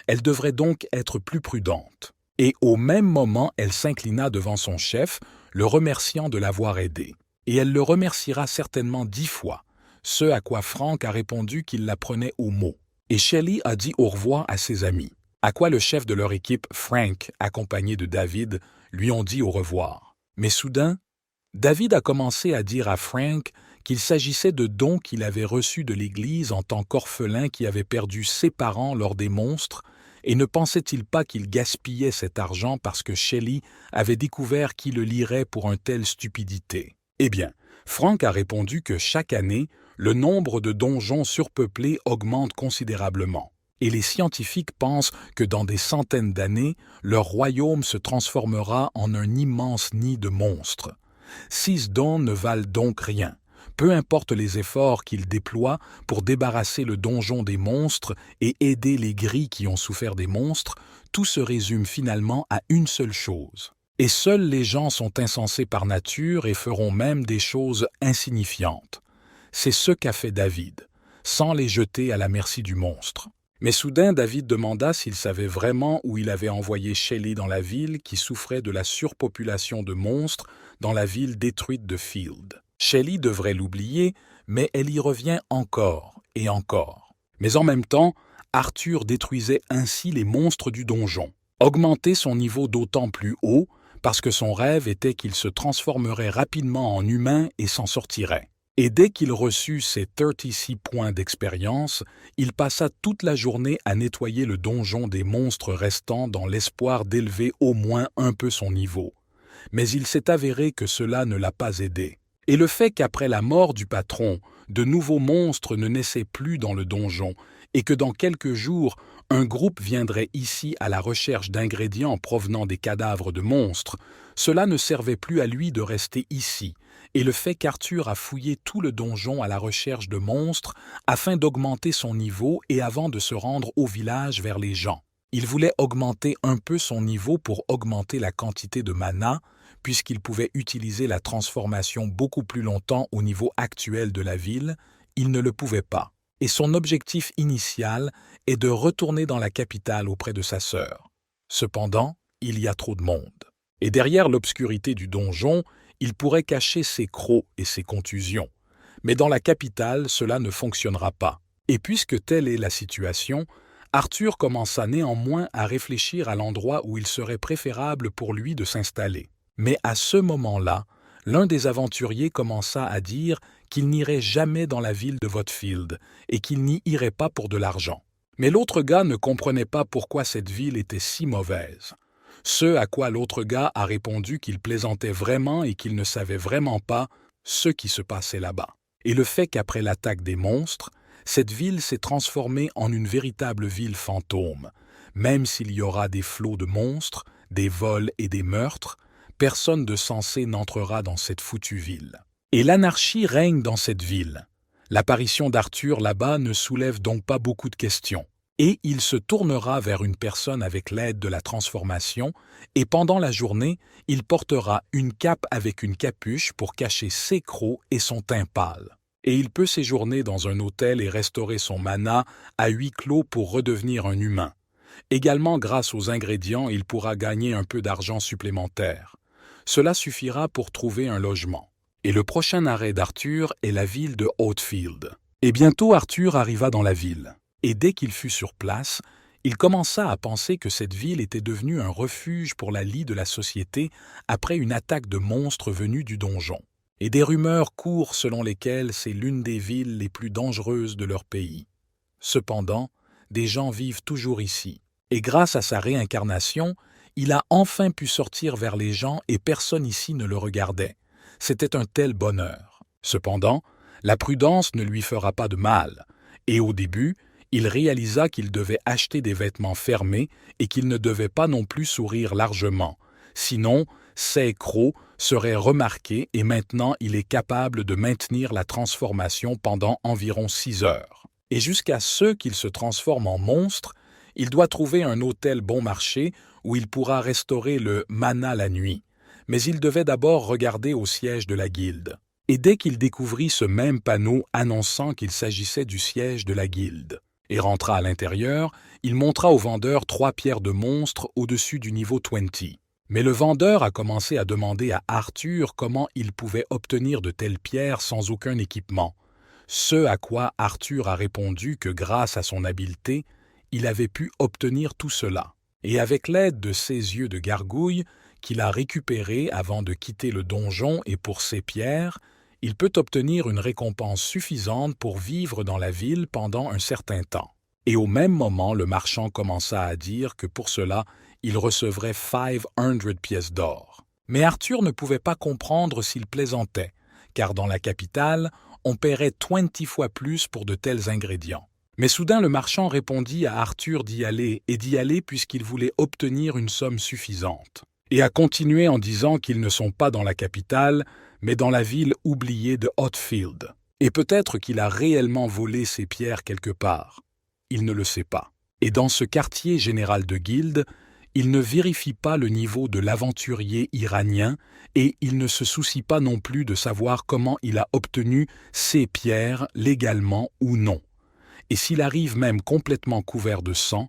Elle devrait donc être plus prudente. Et au même moment, elle s'inclina devant son chef, le remerciant de l'avoir aidé. Et elle le remerciera certainement 10 fois, ce à quoi Frank a répondu qu'il la prenait au mot. Et Shelly a dit au revoir à ses amis, à quoi le chef de leur équipe, Frank, accompagné de David, lui ont dit au revoir. Mais soudain, David a commencé à dire à Frank qu'il s'agissait de dons qu'il avait reçus de l'Église en tant qu'orphelin qui avait perdu ses parents lors des monstres, et ne pensait-il pas qu'il gaspillait cet argent parce que Shelly avait découvert qui le lirait pour une telle stupidité? Eh bien, Frank a répondu que chaque année, le nombre de donjons surpeuplés augmente considérablement, et les scientifiques pensent que dans des centaines d'années, leur royaume se transformera en un immense nid de monstres. 6 dons ne valent donc rien. Peu importe les efforts qu'ils déploient pour débarrasser le donjon des monstres et aider les gris qui ont souffert des monstres, tout se résume finalement à une seule chose. Et seuls les gens sont insensés par nature et feront même des choses insignifiantes. C'est ce qu'a fait David, sans les jeter à la merci du monstre. Mais soudain, David demanda s'il savait vraiment où il avait envoyé Shelly dans la ville qui souffrait de la surpopulation de monstres dans la ville détruite de Field. Shelly devrait l'oublier, mais elle y revient encore et encore. Mais en même temps, Arthur détruisait ainsi les monstres du donjon, augmentait son niveau d'autant plus haut parce que son rêve était qu'il se transformerait rapidement en humain et s'en sortirait. Et dès qu'il reçut ses 36 points d'expérience, il passa toute la journée à nettoyer le donjon des monstres restants dans l'espoir d'élever au moins un peu son niveau. Mais il s'est avéré que cela ne l'a pas aidé. Et le fait qu'après la mort du patron, de nouveaux monstres ne naissaient plus dans le donjon, et que dans quelques jours, un groupe viendrait ici à la recherche d'ingrédients provenant des cadavres de monstres, cela ne servait plus à lui de rester ici, et le fait qu'Arthur a fouillé tout le donjon à la recherche de monstres afin d'augmenter son niveau et avant de se rendre au village vers les gens. Il voulait augmenter un peu son niveau pour augmenter la quantité de mana, puisqu'il pouvait utiliser la transformation beaucoup plus longtemps au niveau actuel de la ville, il ne le pouvait pas. Et son objectif initial est de retourner dans la capitale auprès de sa sœur. Cependant, il y a trop de monde. Et derrière l'obscurité du donjon, il pourrait cacher ses crocs et ses contusions. Mais dans la capitale, cela ne fonctionnera pas. Et puisque telle est la situation, Arthur commença néanmoins à réfléchir à l'endroit où il serait préférable pour lui de s'installer. Mais à ce moment-là, l'un des aventuriers commença à dire qu'il n'irait jamais dans la ville de Votfield et qu'il n'y irait pas pour de l'argent. Mais l'autre gars ne comprenait pas pourquoi cette ville était si mauvaise. Ce à quoi l'autre gars a répondu qu'il plaisantait vraiment et qu'il ne savait vraiment pas ce qui se passait là-bas. Et le fait qu'après l'attaque des monstres, cette ville s'est transformée en une véritable ville fantôme. Même s'il y aura des flots de monstres, des vols et des meurtres, personne de sensé n'entrera dans cette foutue ville. Et l'anarchie règne dans cette ville. L'apparition d'Arthur là-bas ne soulève donc pas beaucoup de questions. Et il se tournera vers une personne avec l'aide de la transformation, et pendant la journée, il portera une cape avec une capuche pour cacher ses crocs et son teint pâle. Et il peut séjourner dans un hôtel et restaurer son mana à huis clos pour redevenir un humain. Également, grâce aux ingrédients, il pourra gagner un peu d'argent supplémentaire. Cela suffira pour trouver un logement. Et le prochain arrêt d'Arthur est la ville de Oatfield. Et bientôt Arthur arriva dans la ville. Et dès qu'il fut sur place, il commença à penser que cette ville était devenue un refuge pour la lie de la société après une attaque de monstres venus du donjon. Et des rumeurs courent selon lesquelles c'est l'une des villes les plus dangereuses de leur pays. Cependant, des gens vivent toujours ici. Et grâce à sa réincarnation, il a enfin pu sortir vers les gens et personne ici ne le regardait. C'était un tel bonheur. Cependant, la prudence ne lui fera pas de mal. Et au début, il réalisa qu'il devait acheter des vêtements fermés et qu'il ne devait pas non plus sourire largement. Sinon, ses crocs seraient remarqués et maintenant il est capable de maintenir la transformation pendant environ 6 heures. Et jusqu'à ce qu'il se transforme en monstre, il doit trouver un hôtel bon marché où il pourra restaurer le mana la nuit. Mais il devait d'abord regarder au siège de la guilde. Et dès qu'il découvrit ce même panneau annonçant qu'il s'agissait du siège de la guilde, et rentra à l'intérieur, il montra au vendeur 3 pierres de monstre au-dessus du niveau 20. Mais le vendeur a commencé à demander à Arthur comment il pouvait obtenir de telles pierres sans aucun équipement, ce à quoi Arthur a répondu que grâce à son habileté, il avait pu obtenir tout cela. Et avec l'aide de ses yeux de gargouille, qu'il a récupérés avant de quitter le donjon et pour ces pierres, il peut obtenir une récompense suffisante pour vivre dans la ville pendant un certain temps. Et au même moment, le marchand commença à dire que pour cela, il recevrait 500 pièces d'or. Mais Arthur ne pouvait pas comprendre s'il plaisantait, car dans la capitale, on paierait 20 fois plus pour de tels ingrédients. Mais soudain le marchand répondit à Arthur d'y aller puisqu'il voulait obtenir une somme suffisante, et a continué en disant qu'ils ne sont pas dans la capitale, mais dans la ville oubliée de Hotfield. Et peut-être qu'il a réellement volé ces pierres quelque part. Il ne le sait pas. Et dans ce quartier général de Guilde, il ne vérifie pas le niveau de l'aventurier iranien et il ne se soucie pas non plus de savoir comment il a obtenu ces pierres légalement ou non. Et s'il arrive même complètement couvert de sang,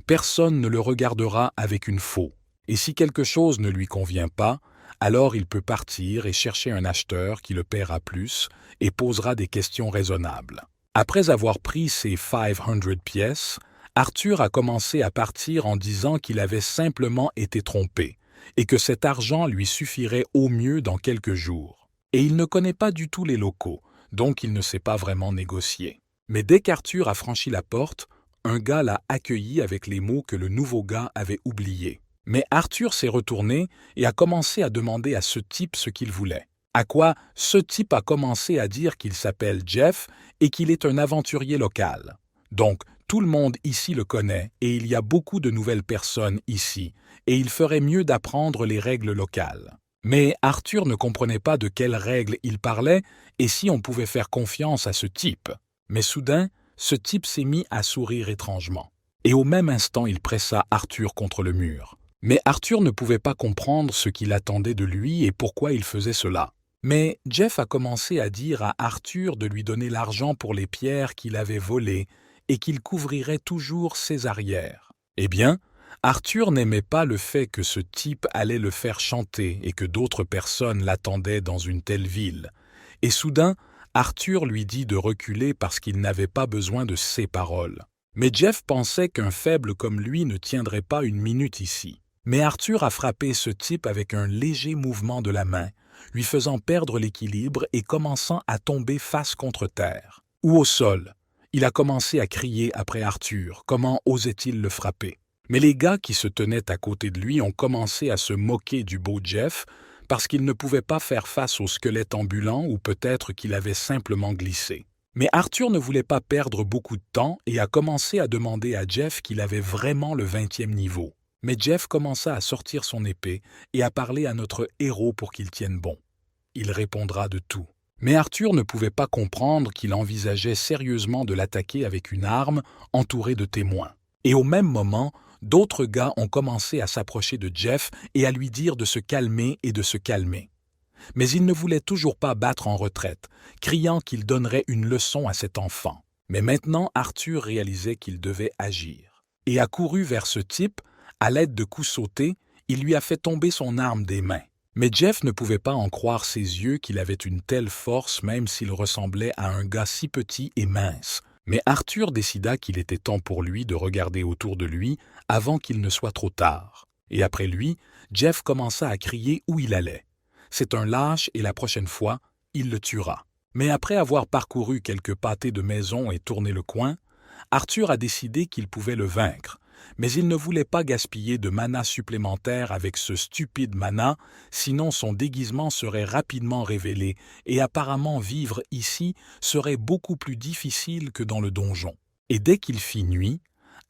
personne ne le regardera avec une faux. Et si quelque chose ne lui convient pas, alors il peut partir et chercher un acheteur qui le paiera plus et posera des questions raisonnables. Après avoir pris ses 500 pièces, Arthur a commencé à partir en disant qu'il avait simplement été trompé et que cet argent lui suffirait au mieux dans quelques jours. Et il ne connaît pas du tout les locaux, donc il ne sait pas vraiment négocier. Mais dès qu'Arthur a franchi la porte, un gars l'a accueilli avec les mots que le nouveau gars avait oubliés. Mais Arthur s'est retourné et a commencé à demander à ce type ce qu'il voulait. À quoi ce type a commencé à dire qu'il s'appelle Jeff et qu'il est un aventurier local. Donc, tout le monde ici le connaît et il y a beaucoup de nouvelles personnes ici, et il ferait mieux d'apprendre les règles locales. Mais Arthur ne comprenait pas de quelles règles il parlait et si on pouvait faire confiance à ce type. Mais soudain, ce type s'est mis à sourire étrangement. Et au même instant, il pressa Arthur contre le mur. Mais Arthur ne pouvait pas comprendre ce qu'il attendait de lui et pourquoi il faisait cela. Mais Jeff a commencé à dire à Arthur de lui donner l'argent pour les pierres qu'il avait volées et qu'il couvrirait toujours ses arrières. Eh bien, Arthur n'aimait pas le fait que ce type allait le faire chanter et que d'autres personnes l'attendaient dans une telle ville. Et soudain, Arthur lui dit de reculer parce qu'il n'avait pas besoin de ses paroles. Mais Jeff pensait qu'un faible comme lui ne tiendrait pas une minute ici. Mais Arthur a frappé ce type avec un léger mouvement de la main, lui faisant perdre l'équilibre et commençant à tomber face contre terre. Ou au sol. Il a commencé à crier après Arthur. Comment osait-il le frapper? Mais les gars qui se tenaient à côté de lui ont commencé à se moquer du beau Jeff parce qu'il ne pouvait pas faire face au squelette ambulant ou peut-être qu'il avait simplement glissé. Mais Arthur ne voulait pas perdre beaucoup de temps et a commencé à demander à Jeff qu'il avait vraiment le 20e niveau. Mais Jeff commença à sortir son épée et à parler à notre héros pour qu'il tienne bon. Il répondra de tout. Mais Arthur ne pouvait pas comprendre qu'il envisageait sérieusement de l'attaquer avec une arme entourée de témoins. Et au même moment, d'autres gars ont commencé à s'approcher de Jeff et à lui dire de se calmer et de se calmer. Mais il ne voulait toujours pas battre en retraite, criant qu'il donnerait une leçon à cet enfant. Mais maintenant, Arthur réalisait qu'il devait agir. Et a couru vers ce type. À l'aide de coups sautés, il lui a fait tomber son arme des mains. Mais Jeff ne pouvait pas en croire ses yeux qu'il avait une telle force même s'il ressemblait à un gars si petit et mince. Mais Arthur décida qu'il était temps pour lui de regarder autour de lui avant qu'il ne soit trop tard. Et après lui, Jeff commença à crier où il allait. C'est un lâche et la prochaine fois, il le tuera. Mais après avoir parcouru quelques pâtés de maison et tourné le coin, Arthur a décidé qu'il pouvait le vaincre. Mais il ne voulait pas gaspiller de mana supplémentaire avec ce stupide mana, sinon son déguisement serait rapidement révélé et apparemment vivre ici serait beaucoup plus difficile que dans le donjon. Et dès qu'il fit nuit,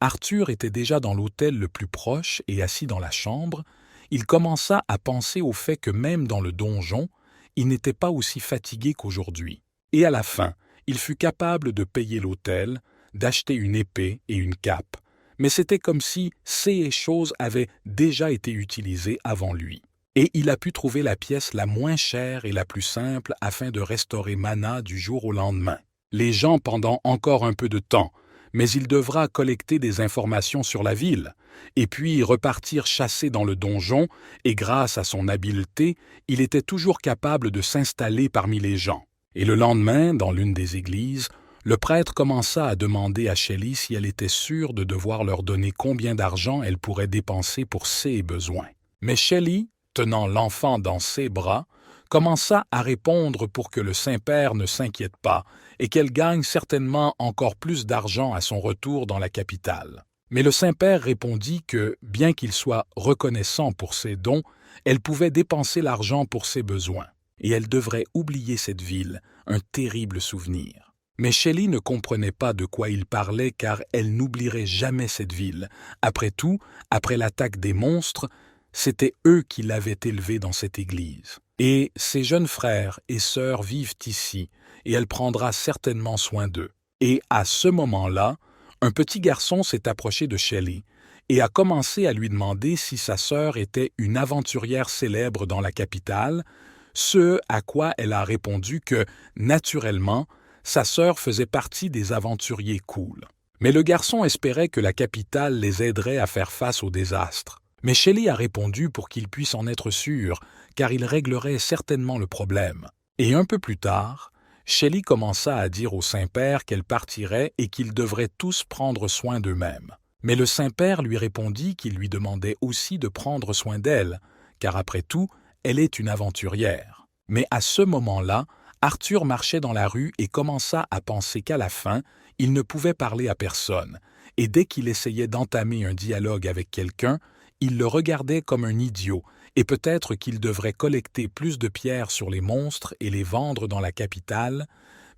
Arthur était déjà dans l'hôtel le plus proche et assis dans la chambre, il commença à penser au fait que même dans le donjon, il n'était pas aussi fatigué qu'aujourd'hui. Et à la fin, il fut capable de payer l'hôtel, d'acheter une épée et une cape. Mais c'était comme si ces choses avaient déjà été utilisées avant lui. Et il a pu trouver la pièce la moins chère et la plus simple afin de restaurer mana du jour au lendemain. Les gens pendant encore un peu de temps, mais il devra collecter des informations sur la ville, et puis repartir chasser dans le donjon, et grâce à son habileté, il était toujours capable de s'installer parmi les gens. Et le lendemain, dans l'une des églises, le prêtre commença à demander à Shelley si elle était sûre de devoir leur donner combien d'argent elle pourrait dépenser pour ses besoins. Mais Shelley, tenant l'enfant dans ses bras, commença à répondre pour que le Saint-Père ne s'inquiète pas et qu'elle gagne certainement encore plus d'argent à son retour dans la capitale. Mais le Saint-Père répondit que, bien qu'il soit reconnaissant pour ses dons, elle pouvait dépenser l'argent pour ses besoins, et elle devrait oublier cette ville, un terrible souvenir. Mais Shelley ne comprenait pas de quoi il parlait car elle n'oublierait jamais cette ville. Après tout, après l'attaque des monstres, c'était eux qui l'avaient élevée dans cette église. Et ses jeunes frères et sœurs vivent ici, et elle prendra certainement soin d'eux. Et à ce moment-là, un petit garçon s'est approché de Shelley et a commencé à lui demander si sa sœur était une aventurière célèbre dans la capitale, ce à quoi elle a répondu que, naturellement, sa sœur faisait partie des aventuriers cool. Mais le garçon espérait que la capitale les aiderait à faire face au désastre. Mais Shelley a répondu pour qu'il puisse en être sûr, car il réglerait certainement le problème. Et un peu plus tard, Shelley commença à dire au Saint-Père qu'elle partirait et qu'ils devraient tous prendre soin d'eux-mêmes. Mais le Saint-Père lui répondit qu'il lui demandait aussi de prendre soin d'elle, car après tout, elle est une aventurière. Mais à ce moment-là, Arthur marchait dans la rue et commença à penser qu'à la fin, il ne pouvait parler à personne, et dès qu'il essayait d'entamer un dialogue avec quelqu'un, il le regardait comme un idiot, et peut-être qu'il devrait collecter plus de pierres sur les monstres et les vendre dans la capitale,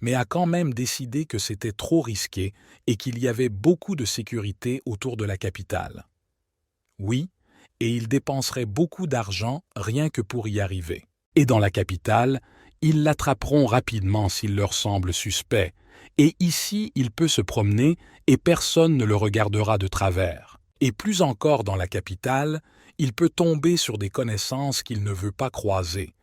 mais a quand même décidé que c'était trop risqué et qu'il y avait beaucoup de sécurité autour de la capitale. Oui, et il dépenserait beaucoup d'argent rien que pour y arriver. Et dans la capitale, ils l'attraperont rapidement s'il leur semble suspect, et ici il peut se promener et personne ne le regardera de travers. Et plus encore dans la capitale, il peut tomber sur des connaissances qu'il ne veut pas croiser,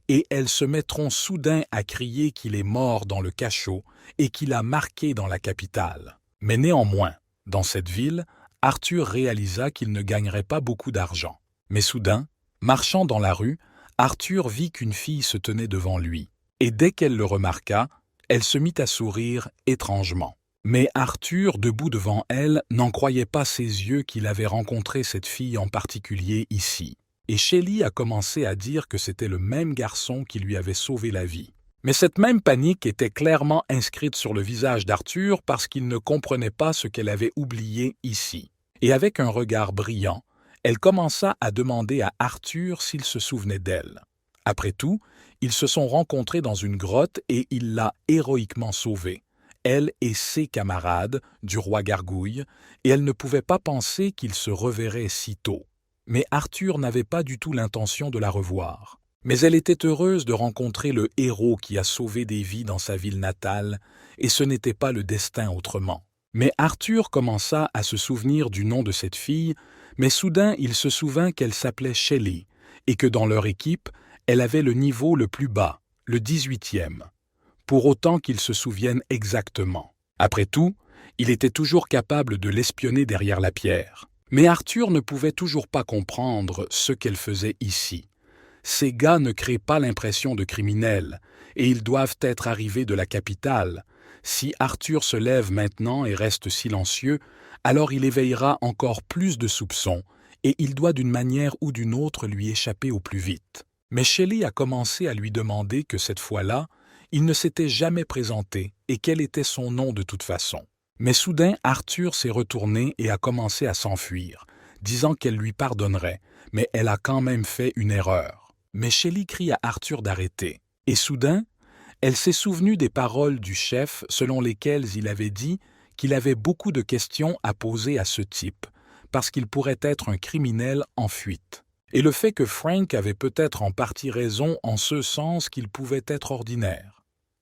et elles se mettront soudain à crier qu'il est mort dans le cachot et qu'il a marqué dans la capitale. Mais néanmoins, dans cette ville, Arthur réalisa qu'il ne gagnerait pas beaucoup d'argent. Mais soudain, marchant dans la rue, Arthur vit qu'une fille se tenait devant lui, et dès qu'elle le remarqua, elle se mit à sourire étrangement. Mais Arthur, debout devant elle, n'en croyait pas ses yeux qu'il avait rencontré cette fille en particulier ici. Et Shelley a commencé à dire que c'était le même garçon qui lui avait sauvé la vie. Mais cette même panique était clairement inscrite sur le visage d'Arthur parce qu'il ne comprenait pas ce qu'elle avait oublié ici. Et avec un regard brillant, elle commença à demander à Arthur s'il se souvenait d'elle. Après tout, ils se sont rencontrés dans une grotte et il l'a héroïquement sauvée, elle et ses camarades, du roi Gargouille, et elle ne pouvait pas penser qu'ils se reverraient si tôt. Mais Arthur n'avait pas du tout l'intention de la revoir. Mais elle était heureuse de rencontrer le héros qui a sauvé des vies dans sa ville natale, et ce n'était pas le destin autrement. Mais Arthur commença à se souvenir du nom de cette fille, mais soudain il se souvint qu'elle s'appelait Shelley, et que dans leur équipe, elle avait le niveau le plus bas, le 18e. Pour autant qu'il se souvienne exactement. Après tout, il était toujours capable de l'espionner derrière la pierre. Mais Arthur ne pouvait toujours pas comprendre ce qu'elle faisait ici. Ces gars ne créent pas l'impression de criminels, et ils doivent être arrivés de la capitale. Si Arthur se lève maintenant et reste silencieux, alors il éveillera encore plus de soupçons, et il doit d'une manière ou d'une autre lui échapper au plus vite. Mais Shelley a commencé à lui demander que cette fois-là, il ne s'était jamais présenté et quel était son nom de toute façon. Mais soudain, Arthur s'est retourné et a commencé à s'enfuir, disant qu'elle lui pardonnerait, mais elle a quand même fait une erreur. Mais Shelley crie à Arthur d'arrêter. Et soudain, elle s'est souvenue des paroles du chef selon lesquelles il avait dit qu'il avait beaucoup de questions à poser à ce type, parce qu'il pourrait être un criminel en fuite. Et le fait que Frank avait peut-être en partie raison en ce sens qu'il pouvait être ordinaire.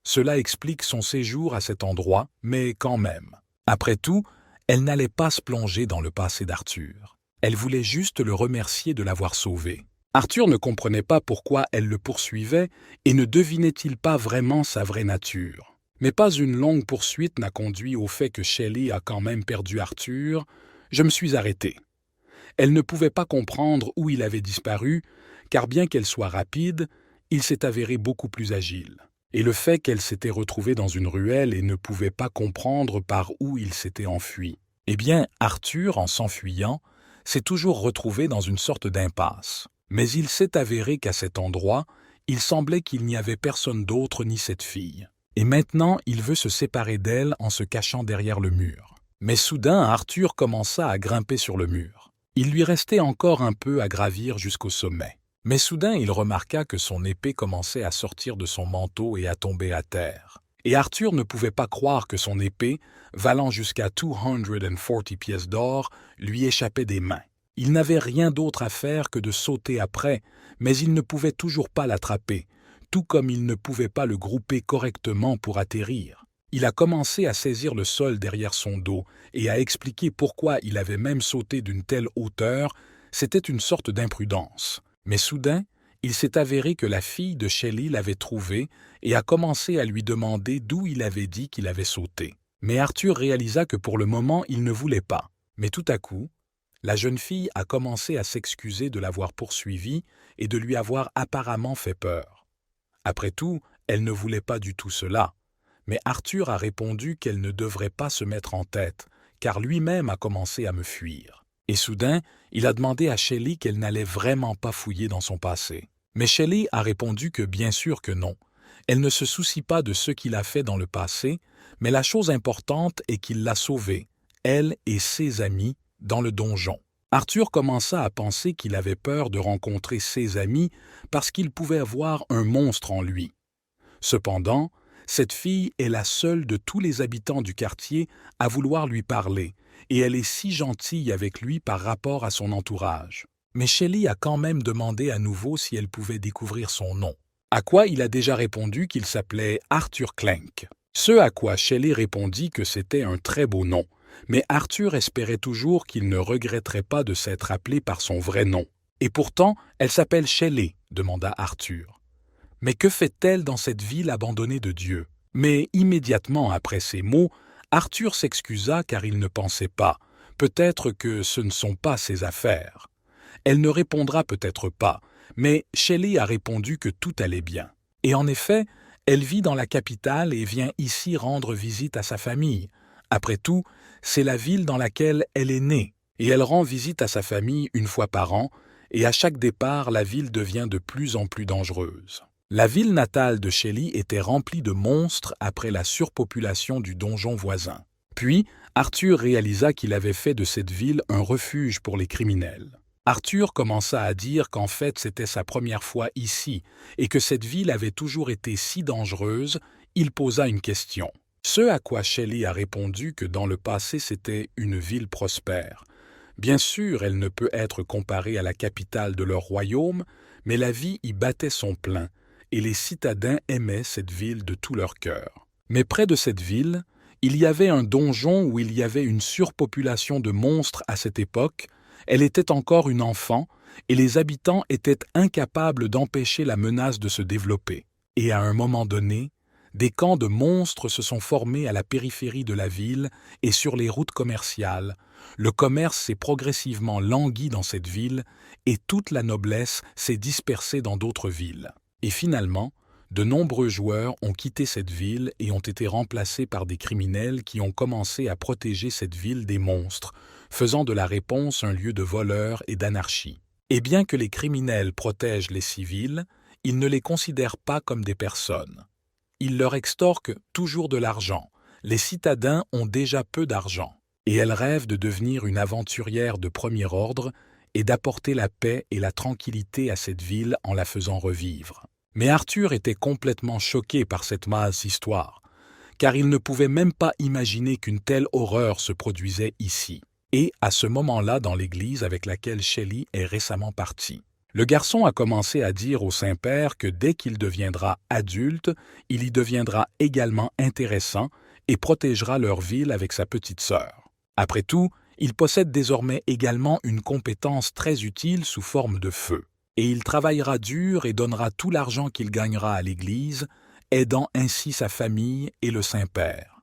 Cela explique son séjour à cet endroit, mais quand même. Après tout, elle n'allait pas se plonger dans le passé d'Arthur. Elle voulait juste le remercier de l'avoir sauvé. Arthur ne comprenait pas pourquoi elle le poursuivait et ne devinait-il pas vraiment sa vraie nature. Mais pas une longue poursuite n'a conduit au fait que Shelley a quand même perdu Arthur. Je me suis arrêté. Elle ne pouvait pas comprendre où il avait disparu, car bien qu'elle soit rapide, il s'est avéré beaucoup plus agile. Et le fait qu'elle s'était retrouvée dans une ruelle et ne pouvait pas comprendre par où il s'était enfui. Eh bien, Arthur, en s'enfuyant, s'est toujours retrouvé dans une sorte d'impasse. Mais il s'est avéré qu'à cet endroit, il semblait qu'il n'y avait personne d'autre ni cette fille. Et maintenant, il veut se séparer d'elle en se cachant derrière le mur. Mais soudain, Arthur commença à grimper sur le mur. Il lui restait encore un peu à gravir jusqu'au sommet. Mais soudain, il remarqua que son épée commençait à sortir de son manteau et à tomber à terre. Et Arthur ne pouvait pas croire que son épée, valant jusqu'à 240 pièces d'or, lui échappait des mains. Il n'avait rien d'autre à faire que de sauter après, mais il ne pouvait toujours pas l'attraper, tout comme il ne pouvait pas le grouper correctement pour atterrir. Il a commencé à saisir le sol derrière son dos et à expliquer pourquoi il avait même sauté d'une telle hauteur. C'était une sorte d'imprudence. Mais soudain, il s'est avéré que la fille de Shelley l'avait trouvé et a commencé à lui demander d'où il avait dit qu'il avait sauté. Mais Arthur réalisa que pour le moment, il ne voulait pas. Mais tout à coup, la jeune fille a commencé à s'excuser de l'avoir poursuivi et de lui avoir apparemment fait peur. Après tout, elle ne voulait pas du tout cela. Mais Arthur a répondu qu'elle ne devrait pas se mettre en tête, car lui-même a commencé à me fuir. Et soudain, il a demandé à Shelley qu'elle n'allait vraiment pas fouiller dans son passé. Mais Shelley a répondu que bien sûr que non. Elle ne se soucie pas de ce qu'il a fait dans le passé, mais la chose importante est qu'il l'a sauvée, elle et ses amis, dans le donjon. Arthur commença à penser qu'il avait peur de rencontrer ses amis parce qu'il pouvait avoir un monstre en lui. Cependant, cette fille est la seule de tous les habitants du quartier à vouloir lui parler, et elle est si gentille avec lui par rapport à son entourage. Mais Shelley a quand même demandé à nouveau si elle pouvait découvrir son nom. À quoi il a déjà répondu qu'il s'appelait Arthur Clank. Ce à quoi Shelley répondit que c'était un très beau nom, mais Arthur espérait toujours qu'il ne regretterait pas de s'être appelé par son vrai nom. Et pourtant, elle s'appelle Shelley, demanda Arthur. Mais que fait-elle dans cette ville abandonnée de Dieu? Mais immédiatement après ces mots, Arthur s'excusa car il ne pensait pas. Peut-être que ce ne sont pas ses affaires. Elle ne répondra peut-être pas, mais Shelley a répondu que tout allait bien. Et en effet, elle vit dans la capitale et vient ici rendre visite à sa famille. Après tout, c'est la ville dans laquelle elle est née, et elle rend visite à sa famille une fois par an, et à chaque départ, la ville devient de plus en plus dangereuse. La ville natale de Shelley était remplie de monstres après la surpopulation du donjon voisin. Puis, Arthur réalisa qu'il avait fait de cette ville un refuge pour les criminels. Arthur commença à dire qu'en fait c'était sa première fois ici et que cette ville avait toujours été si dangereuse, il posa une question. Ce à quoi Shelley a répondu que dans le passé c'était une ville prospère. Bien sûr, elle ne peut être comparée à la capitale de leur royaume, mais la vie y battait son plein, et les citadins aimaient cette ville de tout leur cœur. Mais près de cette ville, il y avait un donjon où il y avait une surpopulation de monstres à cette époque. Elle était encore une enfant, et les habitants étaient incapables d'empêcher la menace de se développer. Et à un moment donné, des camps de monstres se sont formés à la périphérie de la ville et sur les routes commerciales. Le commerce s'est progressivement langui dans cette ville et toute la noblesse s'est dispersée dans d'autres villes. Et finalement, de nombreux joueurs ont quitté cette ville et ont été remplacés par des criminels qui ont commencé à protéger cette ville des monstres, faisant de la réponse un lieu de voleurs et d'anarchie. Et bien que les criminels protègent les civils, ils ne les considèrent pas comme des personnes. Ils leur extorquent toujours de l'argent. Les citadins ont déjà peu d'argent, et elles rêvent de devenir une aventurière de premier ordre et d'apporter la paix et la tranquillité à cette ville en la faisant revivre. Mais Arthur était complètement choqué par cette mince histoire, car il ne pouvait même pas imaginer qu'une telle horreur se produisait ici. Et à ce moment-là dans l'église avec laquelle Shelley est récemment partie. Le garçon a commencé à dire au Saint-Père que dès qu'il deviendra adulte, il y deviendra également intéressant et protégera leur ville avec sa petite sœur. Après tout, il possède désormais également une compétence très utile sous forme de feu. Et il travaillera dur et donnera tout l'argent qu'il gagnera à l'église, aidant ainsi sa famille et le Saint-Père.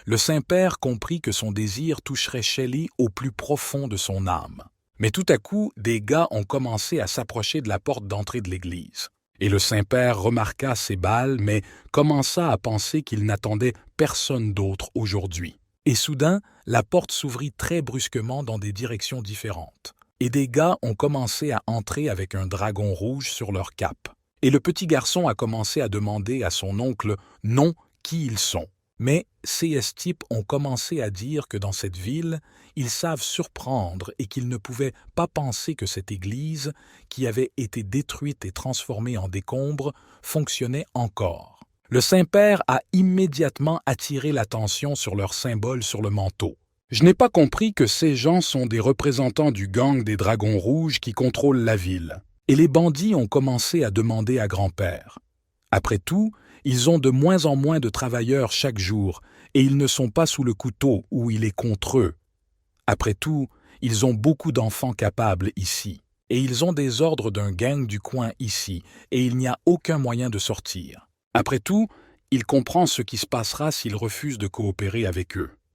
Le Saint-Père comprit que son désir toucherait Shelley au plus profond de son âme. Mais tout à coup, des gars ont commencé à s'approcher de la porte d'entrée de l'église. Et le Saint-Père remarqua ces balles, mais commença à penser qu'il n'attendait personne d'autre aujourd'hui. Et soudain, la porte s'ouvrit très brusquement dans des directions différentes. Et des gars ont commencé à entrer avec un dragon rouge sur leur cape. Et le petit garçon a commencé à demander à son oncle non qui ils sont. Mais ces types ont commencé à dire que dans cette ville, ils savent surprendre et qu'ils ne pouvaient pas penser que cette église, qui avait été détruite et transformée en décombres, fonctionnait encore. Le Saint-Père a immédiatement attiré l'attention sur leur symbole sur le manteau. Je n'ai pas compris que ces gens sont des représentants du gang des Dragons Rouges qui contrôlent la ville. Et les bandits ont commencé à demander à grand-père. Après tout, ils ont de moins en moins de travailleurs chaque jour, et ils ne sont pas sous le couteau où il est contre eux. Après tout, ils ont beaucoup d'enfants capables ici, et ils ont des ordres d'un gang du coin ici, et il n'y a aucun moyen de sortir. Après tout, il comprend ce qui se passera s'ils refusent de coopérer avec eux.